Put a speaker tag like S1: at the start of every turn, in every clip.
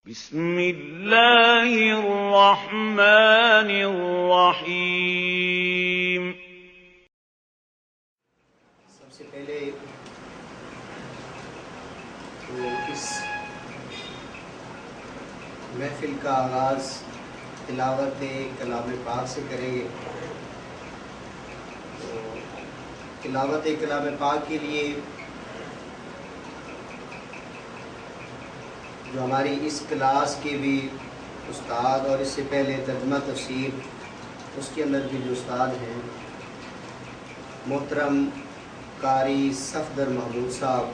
S1: بسم الله الرحمن الرحیم۔
S2: سب سے پہلے اس محفل کا آغاز تلاوت کلام پاک سے کریں گے۔ تو تلاوت کلام پاک کے لیے جو ہماری اس کلاس کے بھی استاد اور اس سے پہلے ترجمہ تفسیر اس کے اندر بھی جو استاد ہیں محترم قاری صفدر محمود صاحب،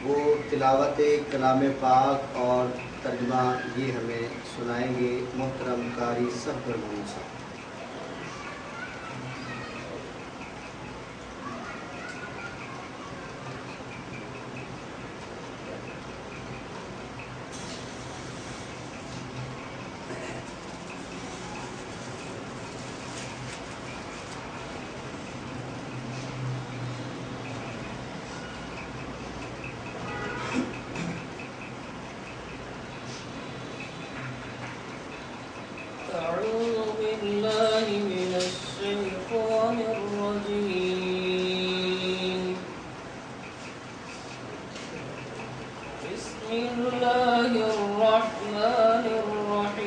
S2: وہ تلاوت کلام پاک اور ترجمہ یہ ہمیں سنائیں گے۔ محترم قاری صفدر محمود صاحب۔
S3: أعوذ بالله من الشيطان الرجيم. بسم الله الرحمن الرحيم.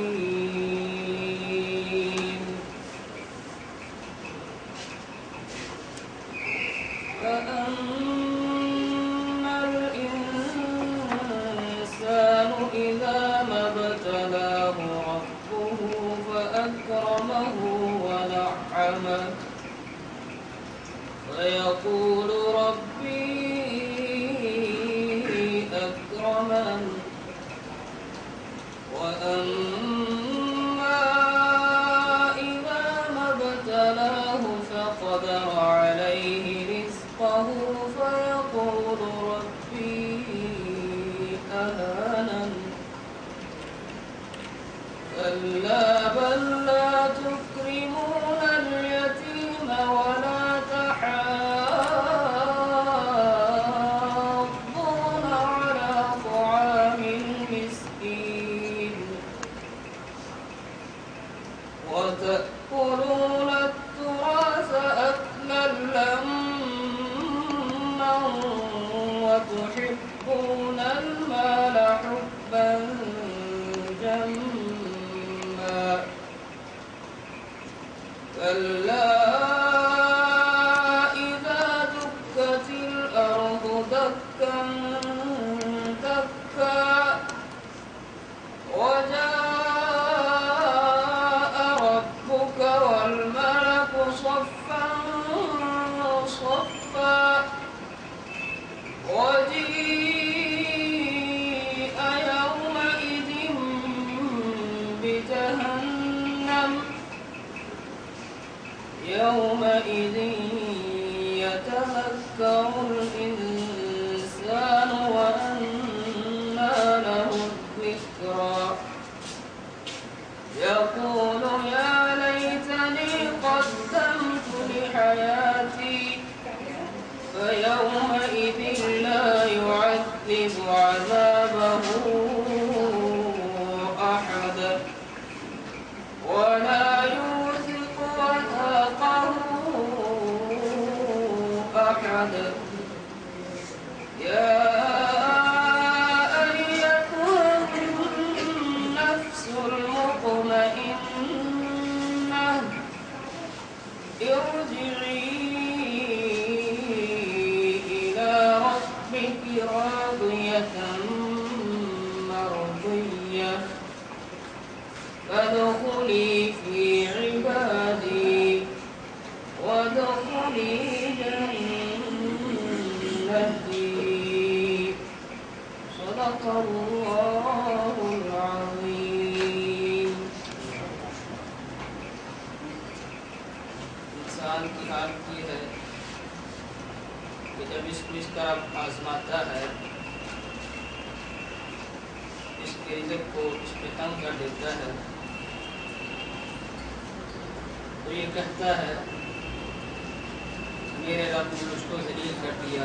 S3: فأما الإنسان إذا ما ابتلاه ربه فأكرمه ونعمه فيقول ربي أكرمن. وأما إذا ما ابتلاه فقدر عليه رزقه فيقول ربي أهانن. كلا بل لا تكرمون اليتيم ولا تحاضون على طعام المسكين وتأكلون التراث أكلا لما وتحبون المال حبا جما. كلا إذا دكت الأرض دكا دكا وجاء ربك والملك صفا صفا وجيء يومئذ بجهنم يومئذ يتذكر الإنسان وأنى له الذكرى. يقول يا ليتني قدمت لحياتي فيومئذ لا يعذب عذابه أحد ولا يوثق وثاقه أحد. يا أيتها النفس المطمئنة ارجعي إلى ربك راضية مرضية فادخلي في عبادي وادخلي جنتي. صدق الله العظيم. انسان کی حالت یہ ہے کہ جب اس کو اس طرح آزماتا ہے، اس کے رزق کو اس پہ تنگ کر دیتا ہے، تو یہ کہتا ہے میرے رب نے مجھ کو ذلیل کر دیا۔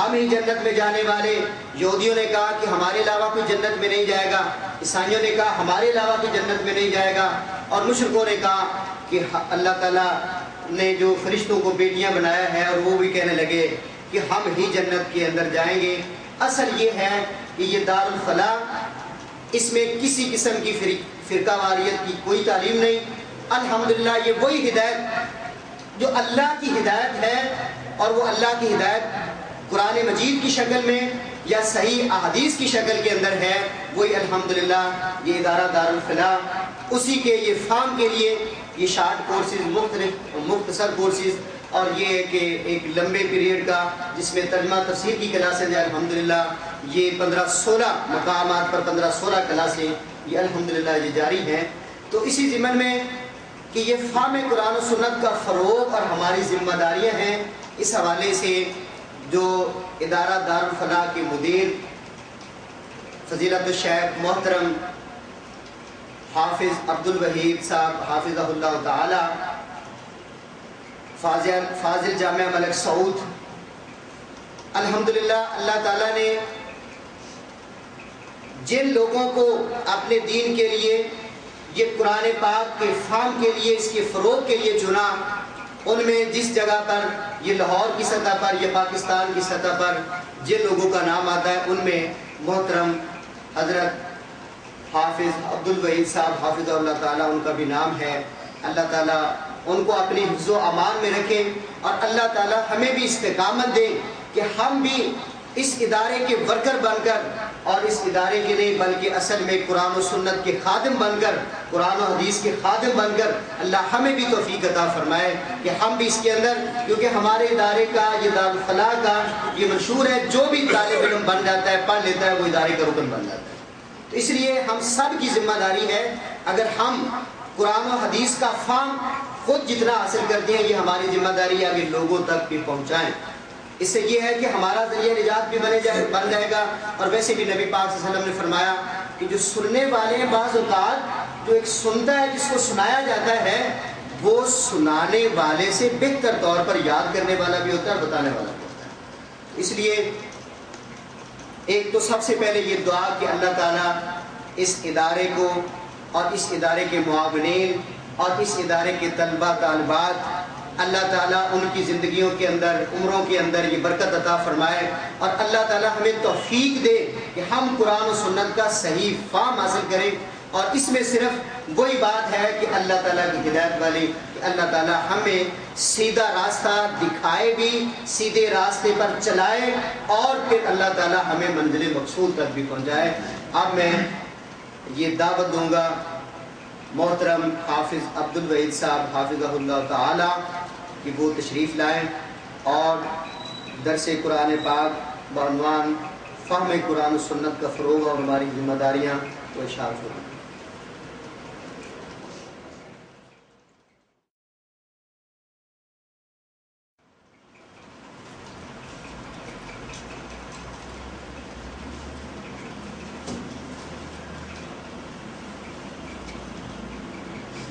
S2: ہم ہی جنت میں جانے والے۔ یہودیوں نے کہا کہ ہمارے علاوہ کوئی جنت میں نہیں جائے گا، عیسائیوں نے کہا ہمارے علاوہ کوئی جنت میں نہیں جائے گا، اور مشرکوں نے کہا کہ اللہ تعالیٰ نے جو فرشتوں کو بیٹیاں بنایا ہے، اور وہ بھی کہنے لگے کہ ہم ہی جنت کے اندر جائیں گے۔ اصل یہ ہے کہ یہ دار الفلاح، اس میں کسی قسم کی فرقہ واریت کی کوئی تعلیم نہیں۔ الحمدللہ یہ وہی ہدایت جو اللہ کی ہدایت ہے، اور وہ اللہ کی ہدایت قرآن مجید کی شکل میں یا صحیح احادیث کی شکل کے اندر ہے، وہی الحمدللہ یہ ادارہ دار الفلاح، اسی کے یہ فارم کے لیے یہ شارٹ کورسز، مختصر کورسز، اور یہ ہے کہ ایک لمبے پیریڈ کا جس میں ترجمہ تفسیر کی کلاسیں ہیں الحمدللہ، یہ 15-16 مقامات پر 15-16 کلاسیں یہ الحمدللہ یہ جاری ہیں۔ تو اسی ضمن میں کہ یہ فہم قرآن و سنت کا فروغ اور ہماری ذمہ داریاں ہیں، اس حوالے سے جو ادارہ دار الفلاح کے مدیر فضیلت الشیخ محترم حافظ عبدالوحید صاحب حافظہ اللہ تعالی، فاضل جامعہ ملک سعود، الحمدللہ اللہ تعالیٰ نے جن لوگوں کو اپنے دین کے لیے، یہ قرآن پاک کے فہم کے لیے، اس کے فروغ کے لیے چنا، ان میں جس جگہ پر یہ لاہور کی سطح پر یا پاکستان کی سطح پر جن لوگوں کا نام آتا ہے، ان میں محترم حضرت حافظ عبدالوحید صاحب حافظہ اللہ تعالیٰ، ان کا بھی نام ہے۔ اللہ تعالیٰ ان کو اپنی حفظ و امان میں رکھے، اور اللہ تعالیٰ ہمیں بھی استقامت دے کہ ہم بھی اس ادارے کے ورکر بن کر، اور اس ادارے کے نہیں بلکہ اصل میں قرآن و سنت کے خادم بن کر، قرآن و حدیث کے خادم بن کر اللہ ہمیں بھی توفیق عطا فرمائے کہ ہم بھی اس کے اندر، کیونکہ ہمارے ادارے کا، یہ دار الفلاح کا یہ منشور ہے، جو بھی طالب علم بن جاتا ہے، پڑھ لیتا ہے، وہ ادارے کا رکن بن جاتا ہے۔ تو اس لیے ہم سب کی ذمہ داری ہے، اگر ہم قرآن و حدیث کا فہم خود جتنا حاصل کرتے ہیں، یہ ہماری ذمہ داری ہے آگے لوگوں تک بھی پہنچائیں۔ اس سے یہ ہے کہ ہمارا ذریعہ نجات بھی بن جائے گا، اور ویسے بھی نبی پاک صلی اللہ علیہ وسلم نے فرمایا کہ جو سننے والے ہیں، بعض اوقات جو ایک سنتا ہے، جس کو سنایا جاتا ہے، وہ سنانے والے سے بہتر طور پر یاد کرنے والا بھی ہوتا ہے اور بتانے والا بھی ہوتا ہے۔ اس لیے ایک تو سب سے پہلے یہ دعا کہ اللہ تعالیٰ اس ادارے کو اور اس ادارے کے معاونین اور اس ادارے کے طلبہ طالبات، اللہ تعالیٰ ان کی زندگیوں کے اندر، عمروں کے اندر یہ برکت عطا فرمائے، اور اللہ تعالیٰ ہمیں توفیق دے کہ ہم قرآن و سنت کا صحیح فہم حاصل کریں۔ اور اس میں صرف وہی بات ہے کہ اللہ تعالیٰ کی ہدایت والی، کہ اللہ تعالیٰ ہمیں سیدھا راستہ دکھائے بھی، سیدھے راستے پر چلائے، اور پھر اللہ تعالیٰ ہمیں منزل مقصود تک بھی پہنچائے۔ اب میں یہ دعوت دوں گا محترم حافظ عبدالوحید صاحب حافظہ اللہ تعالی کہ وہ تشریف لائیں اور درس قرآن پاک بعنوان فہم قرآن و سنت کا فروغ اور ہماری ذمہ داریاں کو ارشاد فرمائیں۔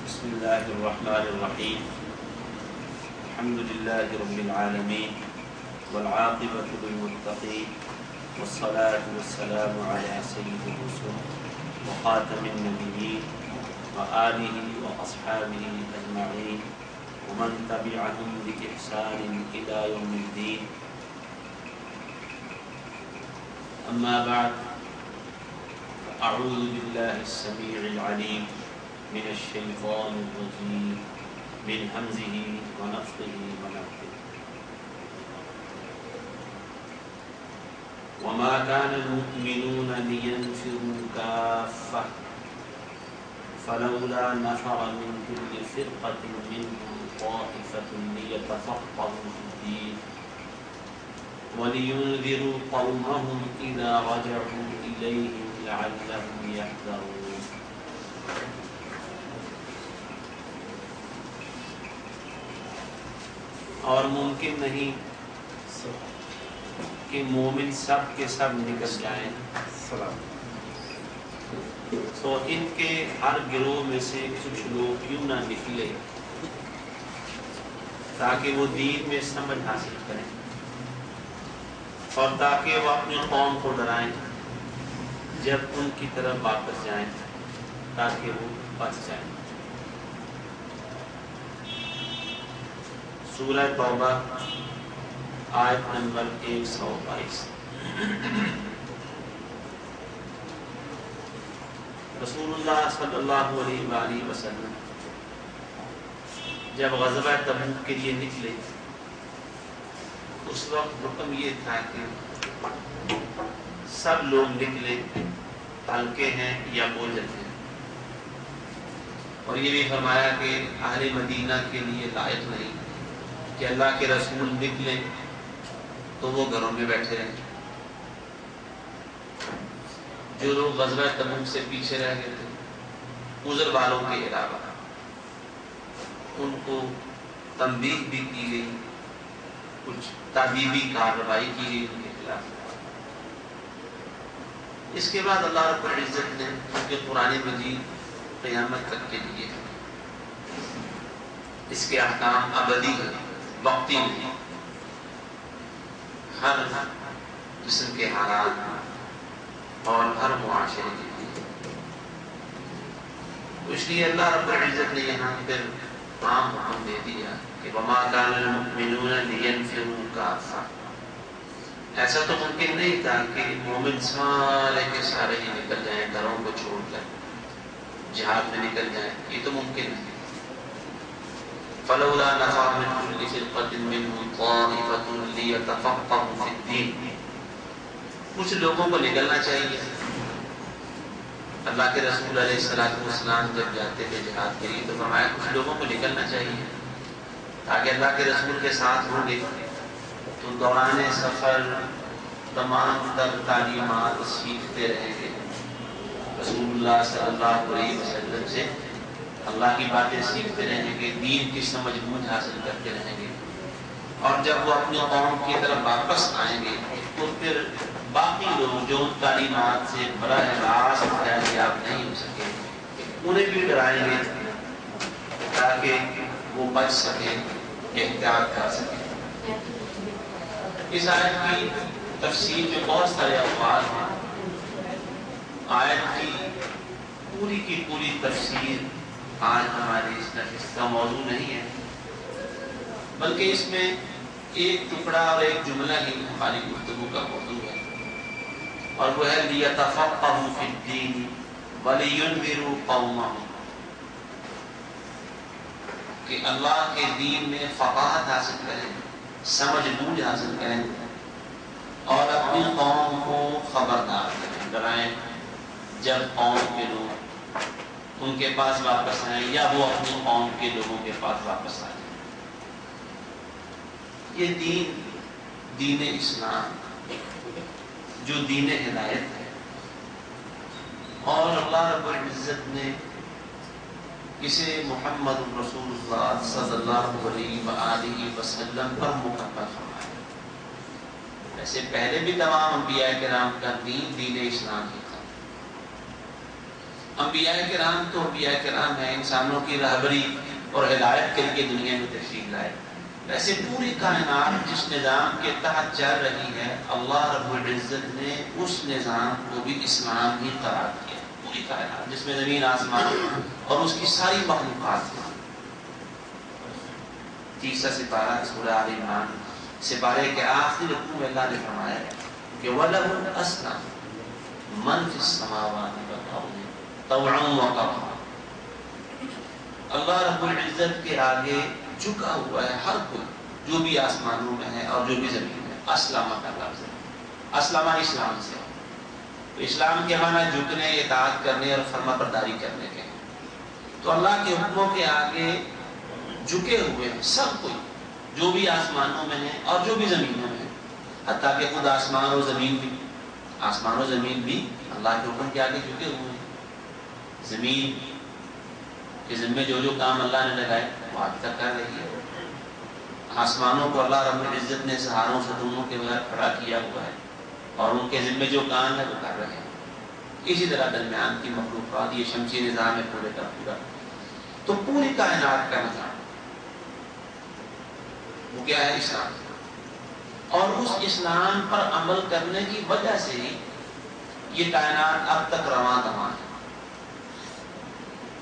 S1: بسم اللہ الرحمن الرحیم، الحمد للہ رب العالمین، والعاقبۃ للمتقین، والصلاة والسلام علی سید الرسل وخاتم النبیین وآلہ واصحابہ اجمعین ومن تبعہم بإحسان الی یوم الدین۔ اما بعد، اعوذ باللہ السمیع العلیم من الشیطان الرجیم من حمزه ونفخه ونفثه۔ وما كان المؤمنون لينفروا كافة فلولا نفر من كل فرقة منهم طائفة ليتفقهوا في الدين ولينذروا قومهم إذا رجعوا إليهم لعلهم يحذرون۔ اور ممکن نہیں کہ مومن سب کے سب نکل جائیں، تو ان کے ہر گروہ میں سے کچھ لوگ کیوں نہ نکلے تاکہ وہ دین میں سمجھ حاصل کریں۔ اور تاکہ وہ اپنی قوم کو ڈرائیں جب ان کی طرف واپس جائیں تاکہ وہ بچ جائیں۔ سورہ توبہ آیت نمبر 122۔ رسول اللہ صلی اللہ علیہ وآلہ وسلم جب غزوہ تبوک کے لیے نکلے اس وقت حکم یہ تھا کہ سب لوگ نکلے، ہلکے ہیں یا بوجھل ہیں، اور یہ بھی فرمایا کہ اہل مدینہ کے لیے لائق نہیں کہ اللہ کے رسول نکلے تو وہ گھروں میں بیٹھے رہیں۔ جو لوگ غزوہ تبوک سے پیچھے رہ گئے تھے عذر والوں کے علاوہ ان کو تنبیہ بھی کی گئی، کچھ تادیبی کارروائی کی گئی ان کے خلاف۔ اس کے بعد اللہ رب العزت نے کیونکہ قرآن مجید قیامت تک کے لیے اس کے احکام ابدی ہیں، وقتی نہیں، ہر قسم کے حالات اور ہر معاشرے کے لیے، اس لیے اللہ رب العزت نے یہاں پھر عام حکم دے دیا کہ وَمَا كَانَ الْمُؤْمِنُونَ لِيَنْفِرُوا كَافَّةً۔ ایسا تو ممکن نہیں تھا کہ مومن سارے کے سارے ہی نکل جائیں گھروں کو چھوڑ کر جہاد میں نکل جائیں، یہ تو ممکن نہیں۔ فَلَوْلَا نَفَرَ مِنْ كُلِّ فِرْقَةٍ مِّنْهُمْ طَائِفَةٌ لِيَتَفَقَّهُوا فِي الدِّينِ۔ کچھ لوگوں کو نکلنا چاہیے۔ اللہ کے رسول علیہ السلام جب جاتے تھے جہاد کے لیے تو فرمایا کچھ لوگوں کو نکلنا چاہیے تاکہ اللہ کے رسول کے ساتھ ہوں گے تو دوران سفر تمام تر تعلیمات سیکھتے رہیں گے، رسول اللہ صلی اللہ علیہ وسلم سے اللہ کی باتیں سیکھتے رہیں گے، دین کی سمجھ بوجھ حاصل کرتے رہیں گے، اور جب وہ اپنی قوم کی طرف واپس آئیں گے تو پھر باقی لوگ جو تعلیمات سے براہ راست فیاضیاب نہیں ہو سکے انہیں بھی ڈرائیں گے تاکہ وہ بچ سکیں، احتیاط کر سکیں۔ اس آیت کی تفسیر میں بہت سارے اقوال ہیں، آیت کی پوری تفسیر آج ہماری اس نشست کا موضوع نہیں ہے، بلکہ اس میں ایک ٹکڑا اور ایک جملہ ہی ہماری گفتگو کا موضوع ہے، اور وہ ہے لِيَتَفَقَّهُوا فِي الدِّينِ وَلِيُنذِرُوا قَوْمَهُمْ، کہ اللہ کے دین میں فقاہت حاصل کریں، سمجھ بوجھ حاصل کریں، اور اپنی قوم کو خبردار کریں، ڈرائیں جب قوم کے لوگ ان کے پاس واپس آئیں یا وہ اپنی قوم کے لوگوں کے پاس واپس آئیں۔ یہ دین اسلام جو دین ہدایت ہے، اور اللہ رب العزت نے اسے محمد رسول اللہ صلی اللہ علیہ وآلہ وسلم پر مکمل فرمایا۔ ویسے پہلے بھی تمام انبیاء کرام کا دین اسلام ہی تھا۔ انبیاء کرام تو انبیاء کرام ہیں، انسانوں کی رہبری اور ہدایت کر کے دنیا میں تشریف لائے۔ ویسے پوری کائنات جس نظام کے تحت چل رہی ہے، اللہ رب العزت نے اس نظام کو بھی اسلام ہی قرار دیا۔ پوری کائنات جس میں زمین آسمان اور اس کی ساری مخلوقات ہیں۔ تیسرا سپارہ سورہ آل عمران سپارے کے آخری رکوع میں اللہ نے فرمایا کہ وَلَهُ أَسْلَمَ مَنْ فِي السَّمَاوَاتِ وَالْأَرْضِ طَوْعًا وَكَرْهًا۔ اللہ رب العزت کے آگے جھکا ہوا ہے ہر کوئی، جو بھی آسمانوں میں ہے اور جو بھی زمین میں۔ اسلامہ کا لفظ ہے، اسلامہ اسلام سے، تو اسلام کے معنی جھکنے، اطاعت کرنے اور فرما برداری کرنے کے ہیں۔ تو اللہ کے حکموں کے آگے جھکے ہوئے ہیں سب کوئی، جو بھی آسمانوں میں ہے اور جو بھی زمینوں میں ہے، حتیٰ کہ خود آسمان و زمین بھی اللہ کے حکم کے آگے جھکے ہوئے ہیں۔ زمین کے ذمے جو کام اللہ نے لگائے وہ آج تک کر رہی ہے۔ آسمانوں کو اللہ رب العزت نے سہاروں ستونوں کے بغیر کھڑا کیا ہوا ہے، اور ان کے ذمے جو کام ہے وہ کر رہے ہیں۔ اسی طرح درمیان کی مخلوقات، یہ شمسی نظام ہے پورے کا پورا، تو پوری کائنات کا نظام وہ کیا ہے؟ اسلام۔ اور اس اسلام پر عمل کرنے کی وجہ سے ہی یہ کائنات اب تک رواں دواں ہے۔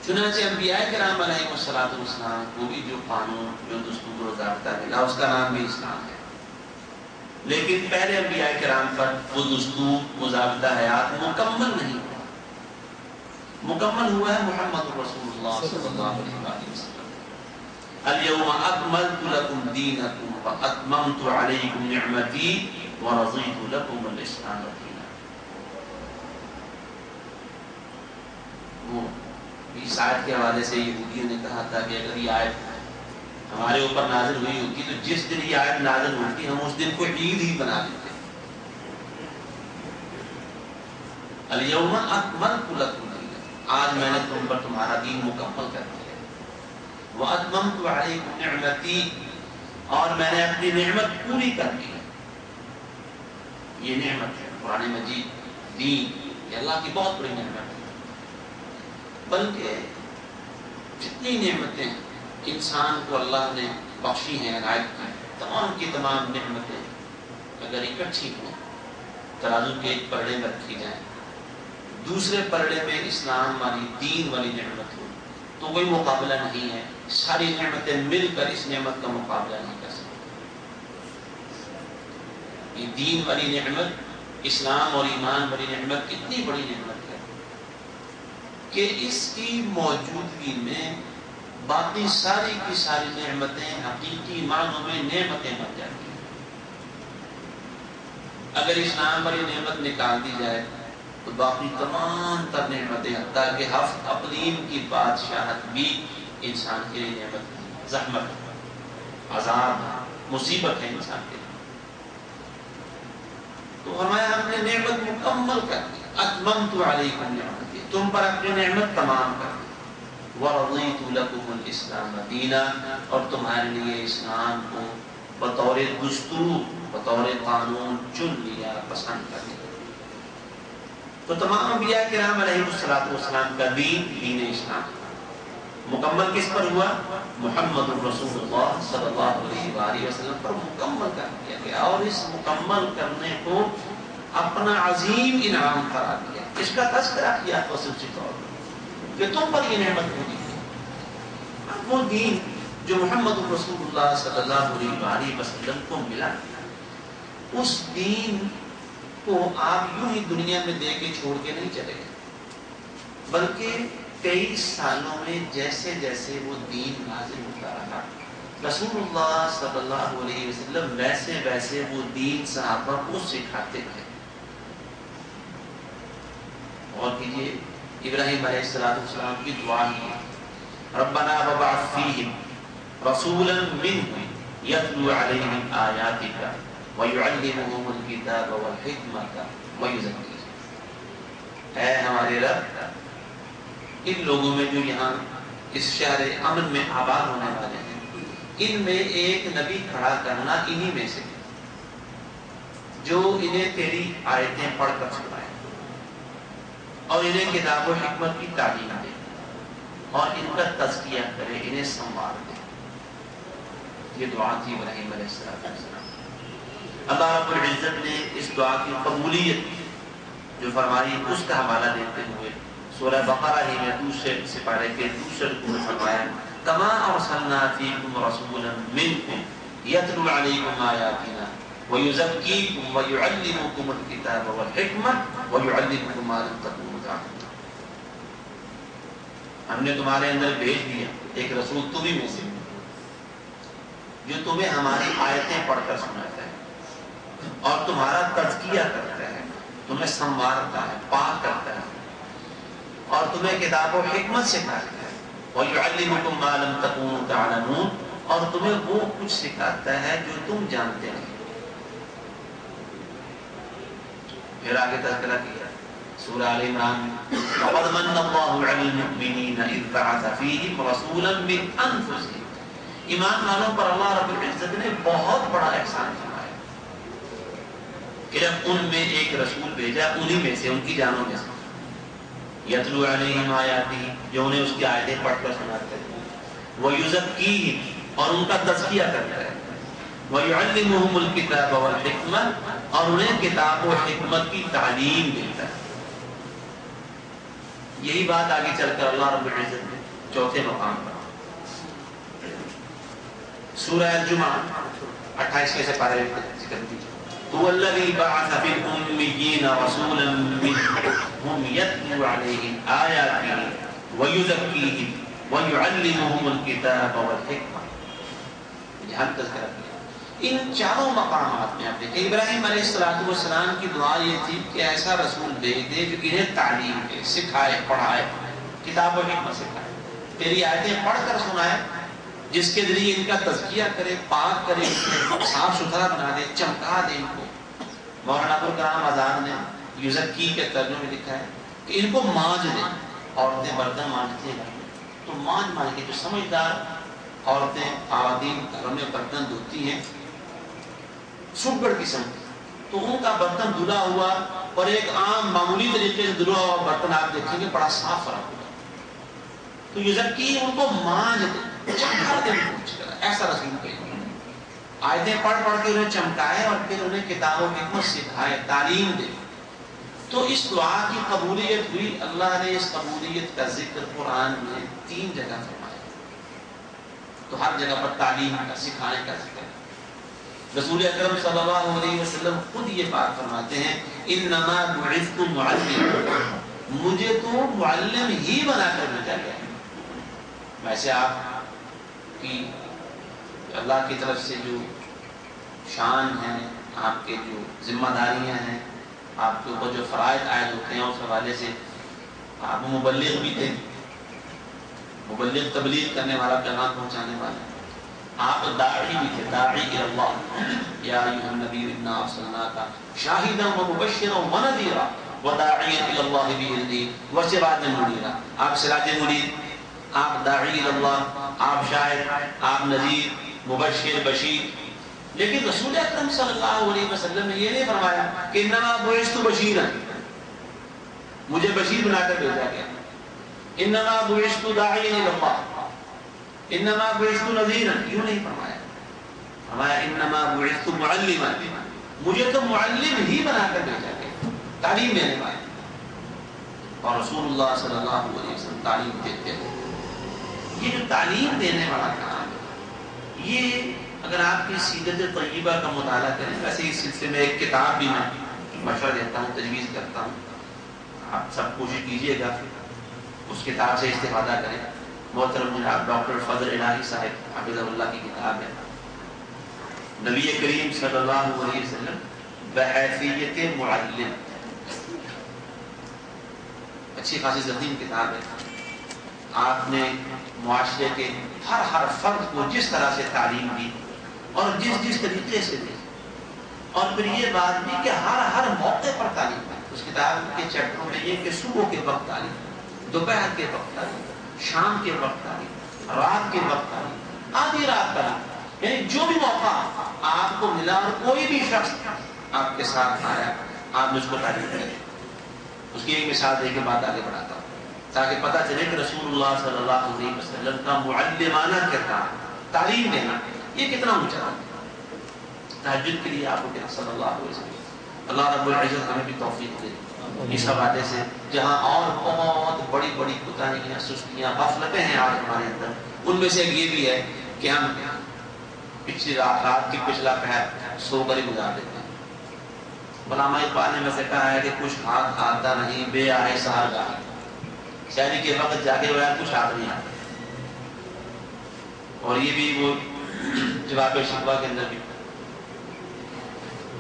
S1: چنانچہ انبیاء کرام علیہ السلام کو بھی جو قانون، جو دستور و ضابطہ ملا، اس کا نام بھی اسلام ہے، لیکن پہلے انبیاء کرام پر وہ دستور، وہ ضابطہ حیات مکمل نہیں ہوا۔ مکمل ہوا ہے محمد رسول اللہ صلی اللہ علیہ وسلم۔ اليوم اکملت لکم دینکم واتممت علیکم نعمتی ورضیت لکم الاسلام دینا۔ وہ اس آیت کے حوالے سے یہودیوں نے کہا تھا کہ اگر یہ آیت ہمارے اوپر نازل ہوئی ہوتی تو جس دن یہ آیت نازل ہوتی ہم اس دن کو عید ہی بنا لیتے۔ الیوم اکملت لکم دینکم، آج میں نے تم پر تمہارا دین مکمل کر دیا۔ واتممت علیکم نعمتی، اور میں نے اپنی نعمت پوری کر دی۔ یہ نعمت ہے قرآن مجید، دین، یہ اللہ کی بہت بڑی نعمت ہے۔ بلکہ جتنی نعمتیں انسان کو اللہ نے بخشی ہیں، عنایت کی، تمام کی تمام نعمتیں اگر اکٹھی ہوں، ترازو کے ایک پلڑے میں رکھی جائیں، دوسرے پلڑے میں اسلام والی، دین والی نعمت ہو، تو کوئی مقابلہ نہیں ہے۔ ساری نعمتیں مل کر اس نعمت کا مقابلہ نہیں کر سکتی۔ یہ دین والی نعمت، اسلام اور ایمان والی نعمت کتنی بڑی نعمت ہے کہ اس کی موجودگی میں باقی ساری کی ساری نعمتیں حقیقی معنوں میں نعمتیں بن جاتی ہیں۔ اگر اسلام والی نعمت نکال دی جائے تو باقی تمام تر نعمتیں، حتیٰ کہ ہفت اقلیم کی بادشاہت بھی انسان کے لیے نعمت، زحمت، عذاب، مصیبت ہے انسان کے لیے۔ تو ہمیں ہم نے نعمت مکمل کر دی۔ اتممت علیکم نعمتی، تم پر اپنی نعمت تمام کر دی۔ ورضیت لکم الاسلام دینا، اور تمہارے لیے اسلام کو بطور دستور، بطور قانون چن لیا، پسند کر لیا۔ تو تمام انبیاء کرام علیہ السلام کا دین، دین اسلام مکمل کس پر ہوا؟ محمد رسول اللہ صلی اللہ علیہ وآلہ وسلم پر مکمل کر دیا گیا، اور اس مکمل کرنے کو اپنا عظیم انعام قرار دیا۔ اس کا تذکرہ کیا خصوصی طور پر کہ تم پر یہ نعمت ہوگی۔ وہ دین جو محمد رسول اللہ صلی اللہ علیہ وآلہ وسلم کو ملا، اس دین کو آپ یوں ہی دنیا میں دے کے چھوڑ کے نہیں چلے گئے، بلکہ 23 سالوں میں جیسے جیسے وہ دین نازل ہوتا رہا، رسول اللہ صلی اللہ علیہ وسلم ویسے ویسے وہ دین صحابہ کو سکھاتے گئے۔ اور کیجئے ابراہیم علیہ السلام کی دعا ہی ہے، ربنا وبعث فیہم رسولا منہم یتلو علیہم آیاتک ویعلمہم الکتاب والحکمۃ ویزکیہم۔ اے ہمارے رب، ان لوگوں میں جو یہاں اس شہر امن میں آباد ہونے والے ہیں، ان میں ایک نبی کھڑا کرنا انہی میں سے جو انہیں تیری آیتیں پڑھ کر سنائے، اور انہیں کتاب و حکمت کی تعلیم دے، اور ان کا تزکیہ کرے، انہیں سنوار دے۔ یہ دعا تھی ابراہیم علیہ السلام۔ اللہ رب العزت نے اس دعا کی قبولیت جو فرمائی، اس کا حوالہ دیتے ہوئے سورہ بقرہ ہی میں دوسرے سپارے کے دوسرے رکوع میں فرمایا، کما ارسلنا فیکم رسولا منکم یتلو علیکم آیاتنا ویزکیکم ویعلمکم الکتاب والحکمۃ ویعلمکم ما لم تکونوا تعلمون۔ ہم نے تمہارے اندر بھیج دیا ایک رسول تمہیں میں سے، جو تمہیں ہماری آیتیں پڑھ کر سناتا ہے اور تمہارا تزکیہ کرتا ہے، تمہیں سنوارتا ہے، پاک کرتا ہے، اور تمہیں کتاب و حکمت سکھاتا ہے، وَيُعَلِّمُكُم مَّا لَمْ تَكُونُوا تَعْلَمُونَ، اور تمہیں وہ کچھ سکھاتا ہے جو تم جانتے نہیں۔ پھر آگے تذکرہ کیا سورہ آل عمران، وَقَدْ مَنَّ اللَّهُ عَلَى الْمُؤْمِنِينَ إِذْ بَعَثَ فِيهِمْ رَسُولًا مِّنْ أَنفُسِهِمْ۔ ایمان والوں پر اللہ رب العزت نے بہت بڑا احسان فرمایا کہ جب ان میں ایک رسول بھیجا، انہی میں سے، ان کی جانوں میں سے، یتلو علیہم آیاتہ، جو انہیں اس کی آیتیں پڑھ کر سناتے ہیں، ویزکیہم، اور ان کا تزکیہ کرتا ہے، وَيُعَلِّمُهُمُ الْكِتَابَ وَالْحِكْمَةَ، اور انہیں کتاب و حکمت کی تعلیم دیتا ہے۔ یہی بات آگے چل کر اللہ رب العزت نے چوتھے مقام پر سورہ الجمعہ 28 سے پارے میں ذکر کیا، هُوَ الَّذِي بَعَثَ فِي الْأُمِّيِّينَ رَسُولًا مِّنْهُمْ يَتْلُو عَلَيْهِمْ آيَاتِهِ وَيُزَكِّيهِمْ وَيُعَلِّمُهُمُ الْكِتَابَ وَالْحِكْمَةَ۔ یہاں تذکرہ کیا ان چاروں مقامات میں۔ آپ دیکھیں ابراہیم علیہ السلام کی دعا یہ تھی کہ ایسا رسول بھیج دے جو انہیں تعلیم دے، سکھائے، پڑھائے، کتاب و حکمت سکھائے، تیری آیتیں پڑھ کر سنائے، جس کے ذریعے ان کا تزکیہ کرے، پاک کرے، صاف ستھرا بنا دے، چمکا دے ان کو۔ مولانا ابوالکلام آزاد نے یزکی کے ترجمے میں لکھا ہے کہ ان کو مانج دے۔ عورتیں برتن مانجتی ہیں تو مانج کے، جو سمجھدار عورتیں خواتین گھروں میں برتن دھوتی ہیں سگڑ قسم کی، تو ان کا برتن دھلا ہوا اور ایک عام معمولی طریقے سے دھلا ہوا برتن آپ دیکھیں گے بڑا صاف فرق ہوگا۔ تو یزکی ان کو مانج دے، چمکا دے، ایسا رسول کے آیتیں پڑھ کے انہیں چمکائے اور پھر انہیں کتاب و حکمت سکھائے، تعلیم دے۔ تو اس دعا کی قبولیت ہوئی۔ اللہ نے اس قبولیت کا ذکر قرآن میں 3 جگہ فرمایا، تو ہر جگہ پر تعلیم کا، سکھانے کا ذکر ہے۔ رسول اکرم صلی اللہ علیہ وسلم خود یہ بات فرماتے ہیں، انما بعثت معلما، مجھے تو معلم ہی بنا کر بھیجا گیا ہے۔ ویسے آپ کی اللہ کی طرف سے جو شان ہے، آپ کے جو ذمہ داریاں ہیں، آپ کے اوپر جو فرائض عائد ہوتے ہیں، اس حوالے سے آپ مبلغ بھی تھے، مبلغ تبلیغ کرنے والا، پیغام پہنچانے والا۔ آپ داعی بھی تھے، داعی اللہ، یا ایھا النبی انا ارسلناک شاہدا ومبشرا ونذیرا وداعیا الی اللہ باذنہ وسراجا منیرا۔ آپ سراج منیر، آپ داعی اللہ، آپ شاہد، آپ نذیر، مبشر، بشیر۔ لیکن رسول اکرم صلی اللہ علیہ وسلم نے یہ نہیں فرمایا کہ انما بعثت بشیرا، مجھے بشیر بنا کر بھیجا گیا، انما بعثت داعیا الی اللہ، انما بعثت نذیرا، کیوں نہیں فرمایا؟ فرمایا انما بعثت معلما، مجھے تو معلم ہی بنا کر بھیجا گیا، تعلیم دینے والا۔ اور رسول اللہ صلی اللہ علیہ وسلم تعلیم دیتے ہیں۔ یہ جو تعلیم دینے والا کام ہے، یہ اگر آپ کی سیرت طیبہ کا مطالعہ کریں، ویسے اس سلسلے میں ایک کتاب بھی میں مشورہ دیتا ہوں، تجویز کرتا ہوں، آپ سب کوشش کیجیے گا اس کتاب سے استفادہ کریں۔ محترم جناب ڈاکٹر فضل الہی صاحب حفظہ اللہ کی کتاب ہے، نبی کریم صلی اللہ علیہ وسلم بحیثیت معلم، اچھی خاصی ذہین کتاب ہے۔ آپ نے معاشرے کے ہر فرد کو جس طرح سے تعلیم دی اور جس طریقے سے دی، اور پھر یہ بات بھی کہ ہر موقع پر تعلیم دی۔ اس کتاب کے چیپٹروں میں یہ کہ صبح کے وقت تعلیم، دوپہر کے وقت تعلیم، شام کے وقت تعلیم، رات کے وقت تعلیم، آدھی رات تعلیم، یعنی جو بھی موقع آپ کو ملا اور کوئی بھی شخص آپ کے ساتھ آیا، آپ نے اس کو تعلیم دی۔ اس کی ایک مثال دے کے بات آگے بڑھاتا ہوں تاکہ پتہ چلے کہ رسول اللہ صلی اللہ علیہ وسلم کا معلمانہ کردار، تعلیم دینا، یہ کتنا اونچا ہے۔ تہجد کے لیے آپ کو کیا صلی اللہ علیہ وسلم، اللہ رب العزت ہمیں بھی توفیق دے اس حوالے سے، جہاں اور بہت بڑی بڑی کوتاہیاں، سستیاں، غفلتیں ہیں آج ہمارے اندر، ان میں سے یہ بھی ہے کہ ہم پچھلی رات کی پچھلا پہر سو کر ہی گزار دیتے ہیں۔ علامہ اقبال نے میں سے کہا ہے کہ کچھ ہاتھ آتا نہیں بے آئے سہر گاہ، شاعری کے وقت جاگے بغیر کچھ ہاتھ نہیں آتا۔ اور یہ بھی وہ جواب شکوہ کے اندر بھی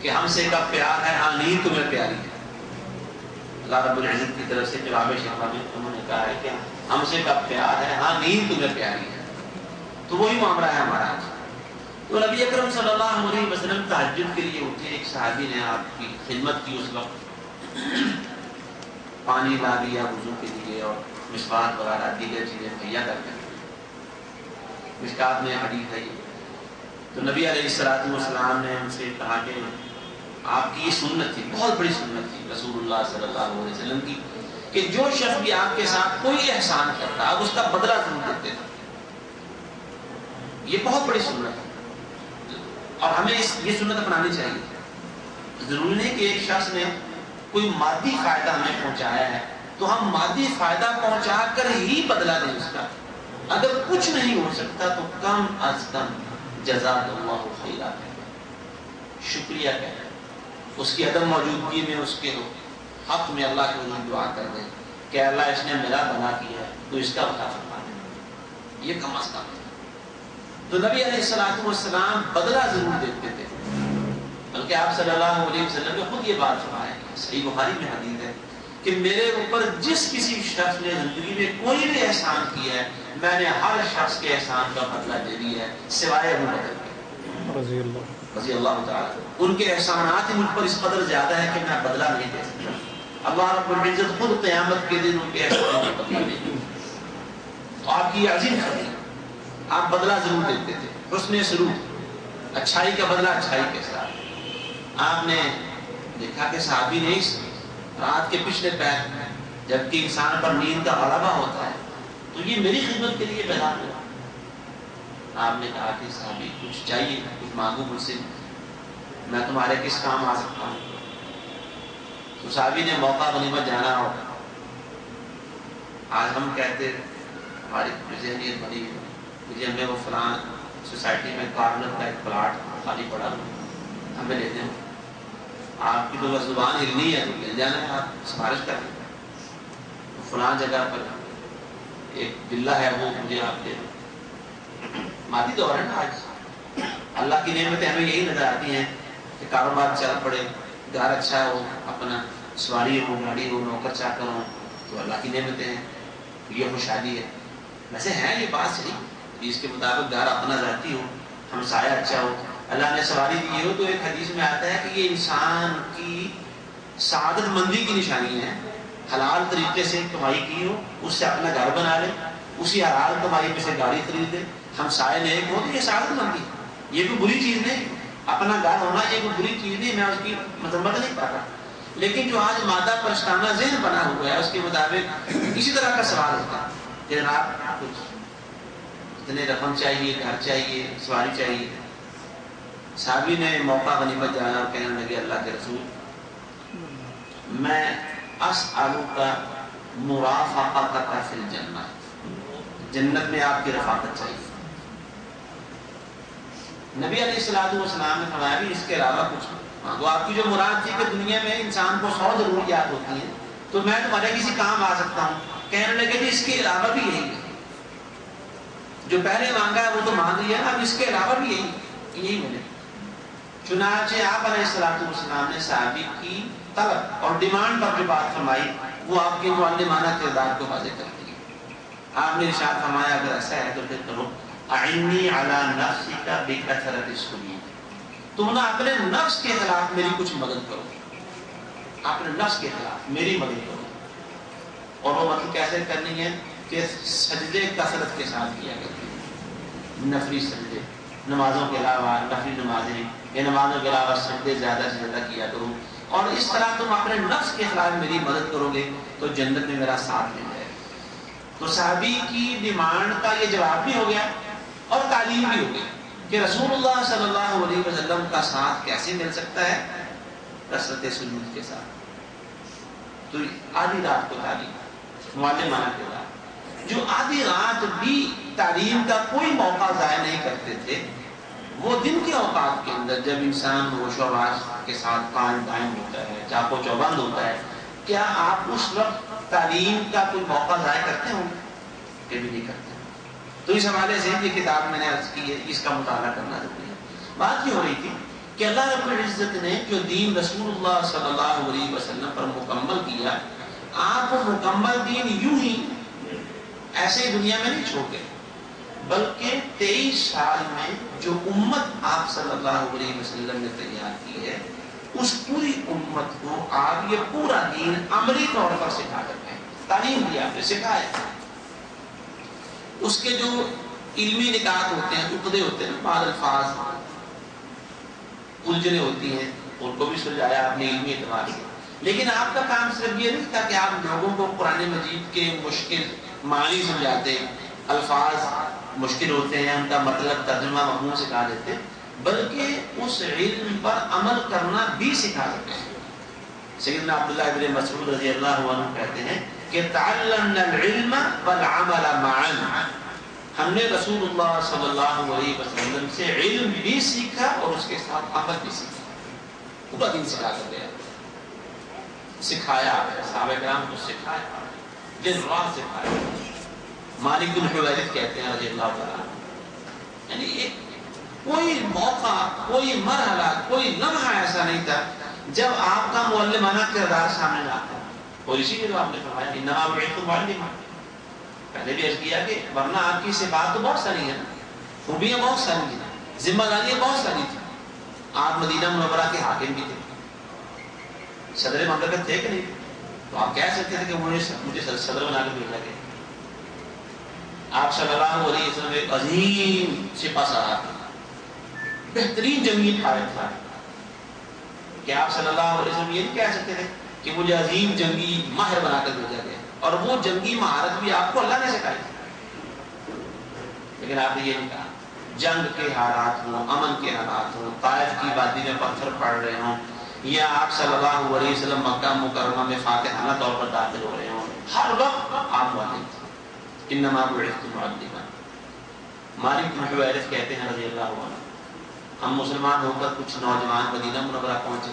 S1: کہ ہم سے کب پیار ہے، ہاں نیند تمہیں پیاری ہے۔ اللہ رب العزت کی طرف سے جواب شکوہ میں انہوں نے کہا ہے کہ ہم سے کب پیار ہے، ہاں نیند تمہیں پیاری ہے۔ تو وہی معاملہ ہے ہمارا آج۔ تو نبی اکرم صلی اللہ علیہ وسلم تہجد کے لیے اٹھے، ایک صحابی نے آپ کی خدمت کی، اس وقت پانی لا دیا وضو کے لیے اور مسواک وغیرہ دیگر چیزیں مہیا کر کے، مشکات میں حدیث ہے۔ تو نبی علیہ السلام نے ان سے کہا کہ آپ کی یہ سنت تھی، بہت بڑی سنت تھی رسول اللہ صلی اللہ علیہ وسلم کی، کہ جو شخص بھی آپ کے ساتھ کوئی احسان کرتا آپ اس کا بدلہ ضرور دیتے تھے۔ یہ بہت بڑی سنت ہے۔ اور ہمیں یہ سنت اپنانی چاہیے. ضروری نہیں کہ ایک شخص نے کوئی مادی فائدہ ہمیں پہنچایا ہے تو ہم مادی فائدہ پہنچا کر ہی بدلا دیں اس کا. اگر کچھ نہیں ہو سکتا تو کم از کم جزاک اللہ خیرا شکریہ کہہ اس کی عدم موجودگی میں اس کے حق میں اللہ کے حضور دعا کر دیں کہ اللہ اس نے میرا بنا کیا ہے تو اس کا بتا فرما دیں. یہ کم از کم. تو نبی علیہ الصلوۃ والسلام بدلہ ضرور دیتے تھے، بلکہ آپ صلی اللہ علیہ وسلم نے خود یہ بات فرمایا ہے، صحیح بخاری میں حدیث ہے کہ میرے اوپر جس کسی شخص نے زندگی میں کوئی بھی احسان کیا ہے میں نے ہر شخص کے احسان کا بدلہ دے دیا ہے سوائے ابو بکر کے رضی اللہ تعالیٰ. ان کے احسانات ہی مجھ پر اس قدر زیادہ ہے کہ میں بدلہ نہیں دے سکتا. اللہ رب العزت خود قیامت کے دن ان کے احسانوں کا بدلہ دے گا. تو آپ کی عظیم خبر آپ بدلہ ضرور دیتے تھے. حسن سلوک، اچھائی کا بدلہ اچھائی کے ساتھ. آپ نے دیکھا کہ صحابی نے اس رات کے پچھلے پیر جبکہ انسان پر نیند کا غلبہ ہوتا ہے تو یہ میری خدمت کے لیے بیدار ہوا. آپ نے کہا کہ صحابی کچھ چاہیے، کچھ مانگو مجھ سے، میں تمہارے کس کام آ سکتا ہوں. تو صحابی نے موقع غنیمت جانا ہو. آج ہم کہتے ہماری ذہنیت بنی مجھے ہمیں وہ فلاں سوسائٹی میں کارنر کا ایک پلاٹ خالی پڑا ہمیں لیتے ہیں. آپ کی تو بس زبان ہلنی ہے تو مل جانا ہے، آپ سفارش کر دیں فلاں جگہ پر ایک ولا ہے وہ مجھے آپ دے. مادی دور ہے نا آج. اللہ کی نعمتیں ہمیں یہی نظر آتی ہیں کہ کاروبار چل پڑے، گھر اچھا ہو، اپنا سواری ہو، گاڑی ہو، نوکر چاکر ہو، تو اللہ کی نعمتیں ہیں، یہ خوشحالی ہے. ویسے ہے یہ بات صحیح، حدیث کے مطابق گھر اپنا ذاتی ہو، ہمسایہ اچھا ہو، اللہ نے سواری دی ہو. تو ایک حدیث میں آتا ہے کہ یہ انسان کی سعادت مندی کی نشانی ہے. حلال طریقے سے کمائی کی ہو، اس سے اپنا گھر بنا لے، اسی حلال کمائی میں سے گاڑی خرید لے، ہمسائے نیک ہو، تو یہ سعادت مندی. یہ کوئی بری چیز نہیں، اپنا گھر ہونا یہ کوئی بری چیز نہیں، میں اس کی مذمت نہیں کر رہا. لیکن جو آج مادہ پرستانہ ذہن بنا ہوا ہے اس کے مطابق اسی طرح کا سوال ہوتا ہے کہ جناب کچھ اتنے رقم چاہیے، گھر چاہیے، سواری چاہیے. صحابی نے موقع غنیمت جانا اور کہنے لگے اللہ کے رسول میں اسألک مرافقتک فی الجنہ، جنت میں آپ کی رفاقت چاہیے. نبی علیہ الصلوۃ والسلام نے فرمایا بھی اس کے علاوہ کچھ نہیں. وہ آپ کی جو مراد تھی کہ دنیا میں انسان کو 100 ضروریات ہوتی ہیں تو میں تمہارے کسی کام آ سکتا ہوں. کہنے لگے کہ اس کے علاوہ بھی یہی ہے، جو پہلے مانگا ہے وہ تو مانگ لیا نا، اب اس کے علاوہ بھی یہی ملے. چنانچہ آپ علیہ الصلوۃ والسلام نے صحابی کی طلب اور ڈیمانڈ پر جو بات فرمائی وہ آپ کے معلمانہ کردار کو واضح کرتی ہے. آپ نے ارشاد فرمایا اگر ایسا ہے تو پھر کرو اعنی علی نفسک بکثرۃ السجود، تم نہ اپنے نفس کے خلاف میری کچھ مدد کرو، اپنے نفس کے خلاف میری مدد کرو. اور وہ مدد کیسے کرنی ہے کہ سجدے کثرت کے ساتھ کیا کرتے ہیں. نفلی سجدے، نمازوں کے علاوہ نفلی نمازیں یا نمازوں کے علاوہ سجدے زیادہ سے زیادہ کیا کرو. اور اس طرح تم اپنے نفس کے خلاف میری مدد کرو گے تو جنت میں میرا ساتھ مل جائے. تو صحابی کی ڈیمانڈ کا یہ جواب بھی ہو گیا اور تعلیم بھی ہو گئی کہ رسول اللہ صلی اللہ علیہ وسلم کا ساتھ کیسے مل سکتا ہے؟ کثرت سجود کے ساتھ. تو آدھی رات کو تعلیم معلمانہ کے بعد جو آدھی رات بھی تعلیم کا کوئی موقع ضائع نہیں کرتے تھے، وہ دن کے اوقات کے اندر جب انسان ہوش و حواس کے ساتھ قائم دائم ہوتا ہے، چاق و چوبند ہوتا ہے، کیا آپ اس وقت تعلیم کا کوئی موقع ضائع کرتے ہوں؟ کہ بھی نہیں کرتے. تو اس حوالے سے یہ کتاب میں نے عرض کی ہے، اس کا مطالعہ کرنا ضروری ہے. بات یہ ہو رہی تھی کہ اللہ رب العزت نے جو دین رسول اللہ صلی اللہ علیہ وسلم پر مکمل کیا، آپ کو مکمل دین یوں ہی ایسے دنیا میں نہیں چھوڑ گئے، بلکہ 23 سال میں جو امت آپ صلی اللہ علیہ وسلم نے تیار کی ہے اس پوری امت کو آپ یہ پورا دین عملی طور پر سکھا کر گئے. تعلیم دی آپ نے، سکھایا. اس کے جو علمی نکات ہوتے ہیں، عقدے ہوتے ہیں، بعض الفاظ الجھنیں ہوتی ہیں، ان کو بھی سلجھایا آپ نے علمی اعتبار سے. لیکن آپ کا کام صرف یہ نہیں تھا کہ آپ لوگوں کو قرآن مجید کے مشکل معنی سمجھاتے، الفاظ مشکل ہوتے ہیں ان کا مطلب ترجمہ مفہوم سکھا دیتے، بلکہ اس علم پر عمل کرنا بھی سکھا سکتے ہیں۔ سیدنا عبداللہ بن مسعود رضی اللہ عنہ کہتے ہیں کہ تعلمنا العلم والعمل معا، ہم نے رسول اللہ صلی اللہ علیہ وسلم سے علم بھی سیکھا اور اس کے ساتھ عمل بھی سیکھا، پورا دین سکھا کر گیا، سکھایا، صحابہ کرام کو سکھایا، دن رات سکھایا۔ مالک بن حویرث کہتے ہیں رضی اللہ تعالیٰ عنہ، یعنی کوئی موقع، کوئی مرحلہ، کوئی لمحہ ایسا نہیں تھا جب آپ کا معلمانہ کردار سامنے نہ آتا، اور اسی لیے تو آپ نے فرمایا انما بعثت معلما۔ پہلے بھی عرض کیا کہ ورنہ آپ کی صفات تو بہت ساری ہیں، خوبیاں بہت ساری ہیں، ذمہ داریاں بہت ساری تھیں۔ آپ مدینہ منورہ کے حاکم بھی تھے، صدر مملکت تھے کہ نہیں؟ تو آپ کہہ سکتے تھے کہ مجھے صدر بنا کے بھیجا گیا۔ آپ صلی اللہ علیہ وسلم ایک عظیم سپہ سالار تھے، بہترین جنگی قائد تھا، کہ آپ صلی اللہ علیہ وسلم یہ نہیں کہہ سکتے تھے کہ مجھے عظیم جنگی ماہر بنا کر بھیجا گیا، اور وہ جنگی مہارت بھی آپ کو اللہ نے سکھائی تھی، لیکن آپ نے یہ نہیں کہا۔ جنگ کے حالات ہوں، امن کے حالات ہوں، طائف کی وادی میں پتھر پڑ رہے ہوں، یا آپ صلی اللہ علیہ وسلم مکہ مکرمہ میں فاتحانہ طور پر داخل ہو رہے ہوں، ہر وقت آپ معلم تھے۔ انما بعثت معلما۔ مالک بن حویرث کہتے ہیں رضی اللہ عنہ، ہم مسلمان ہو کر کچھ نوجوان مدینہ منورہ پہنچے،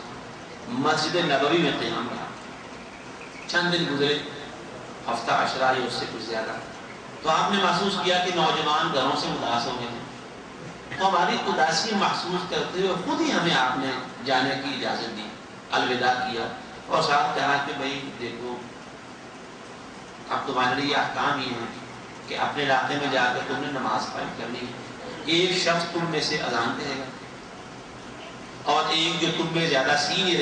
S1: مسجد نبوی میں قیام رہا، چند دن گزرے، ہفتہ عشرہ یا اس سے کچھ زیادہ، تو آپ نے محسوس کیا کہ نوجوان گھروں سے اداس ہو گئے ہیں، تو ہماری اداسی محسوس کرتے ہوئے خود ہی ہمیں آپ نے جانے کی اجازت دی، الوداع کیا، اور ساتھ کہا کہ بھائی دیکھو اب تمہارے لیے احکام یہ ہیں کہ اپنے علاقے میں جا کر تم نے نماز قائم کرنی ہے، ایک شخص تم میں سے اذان کہے گا، اور ایک جو تم میں زیادہ سینئر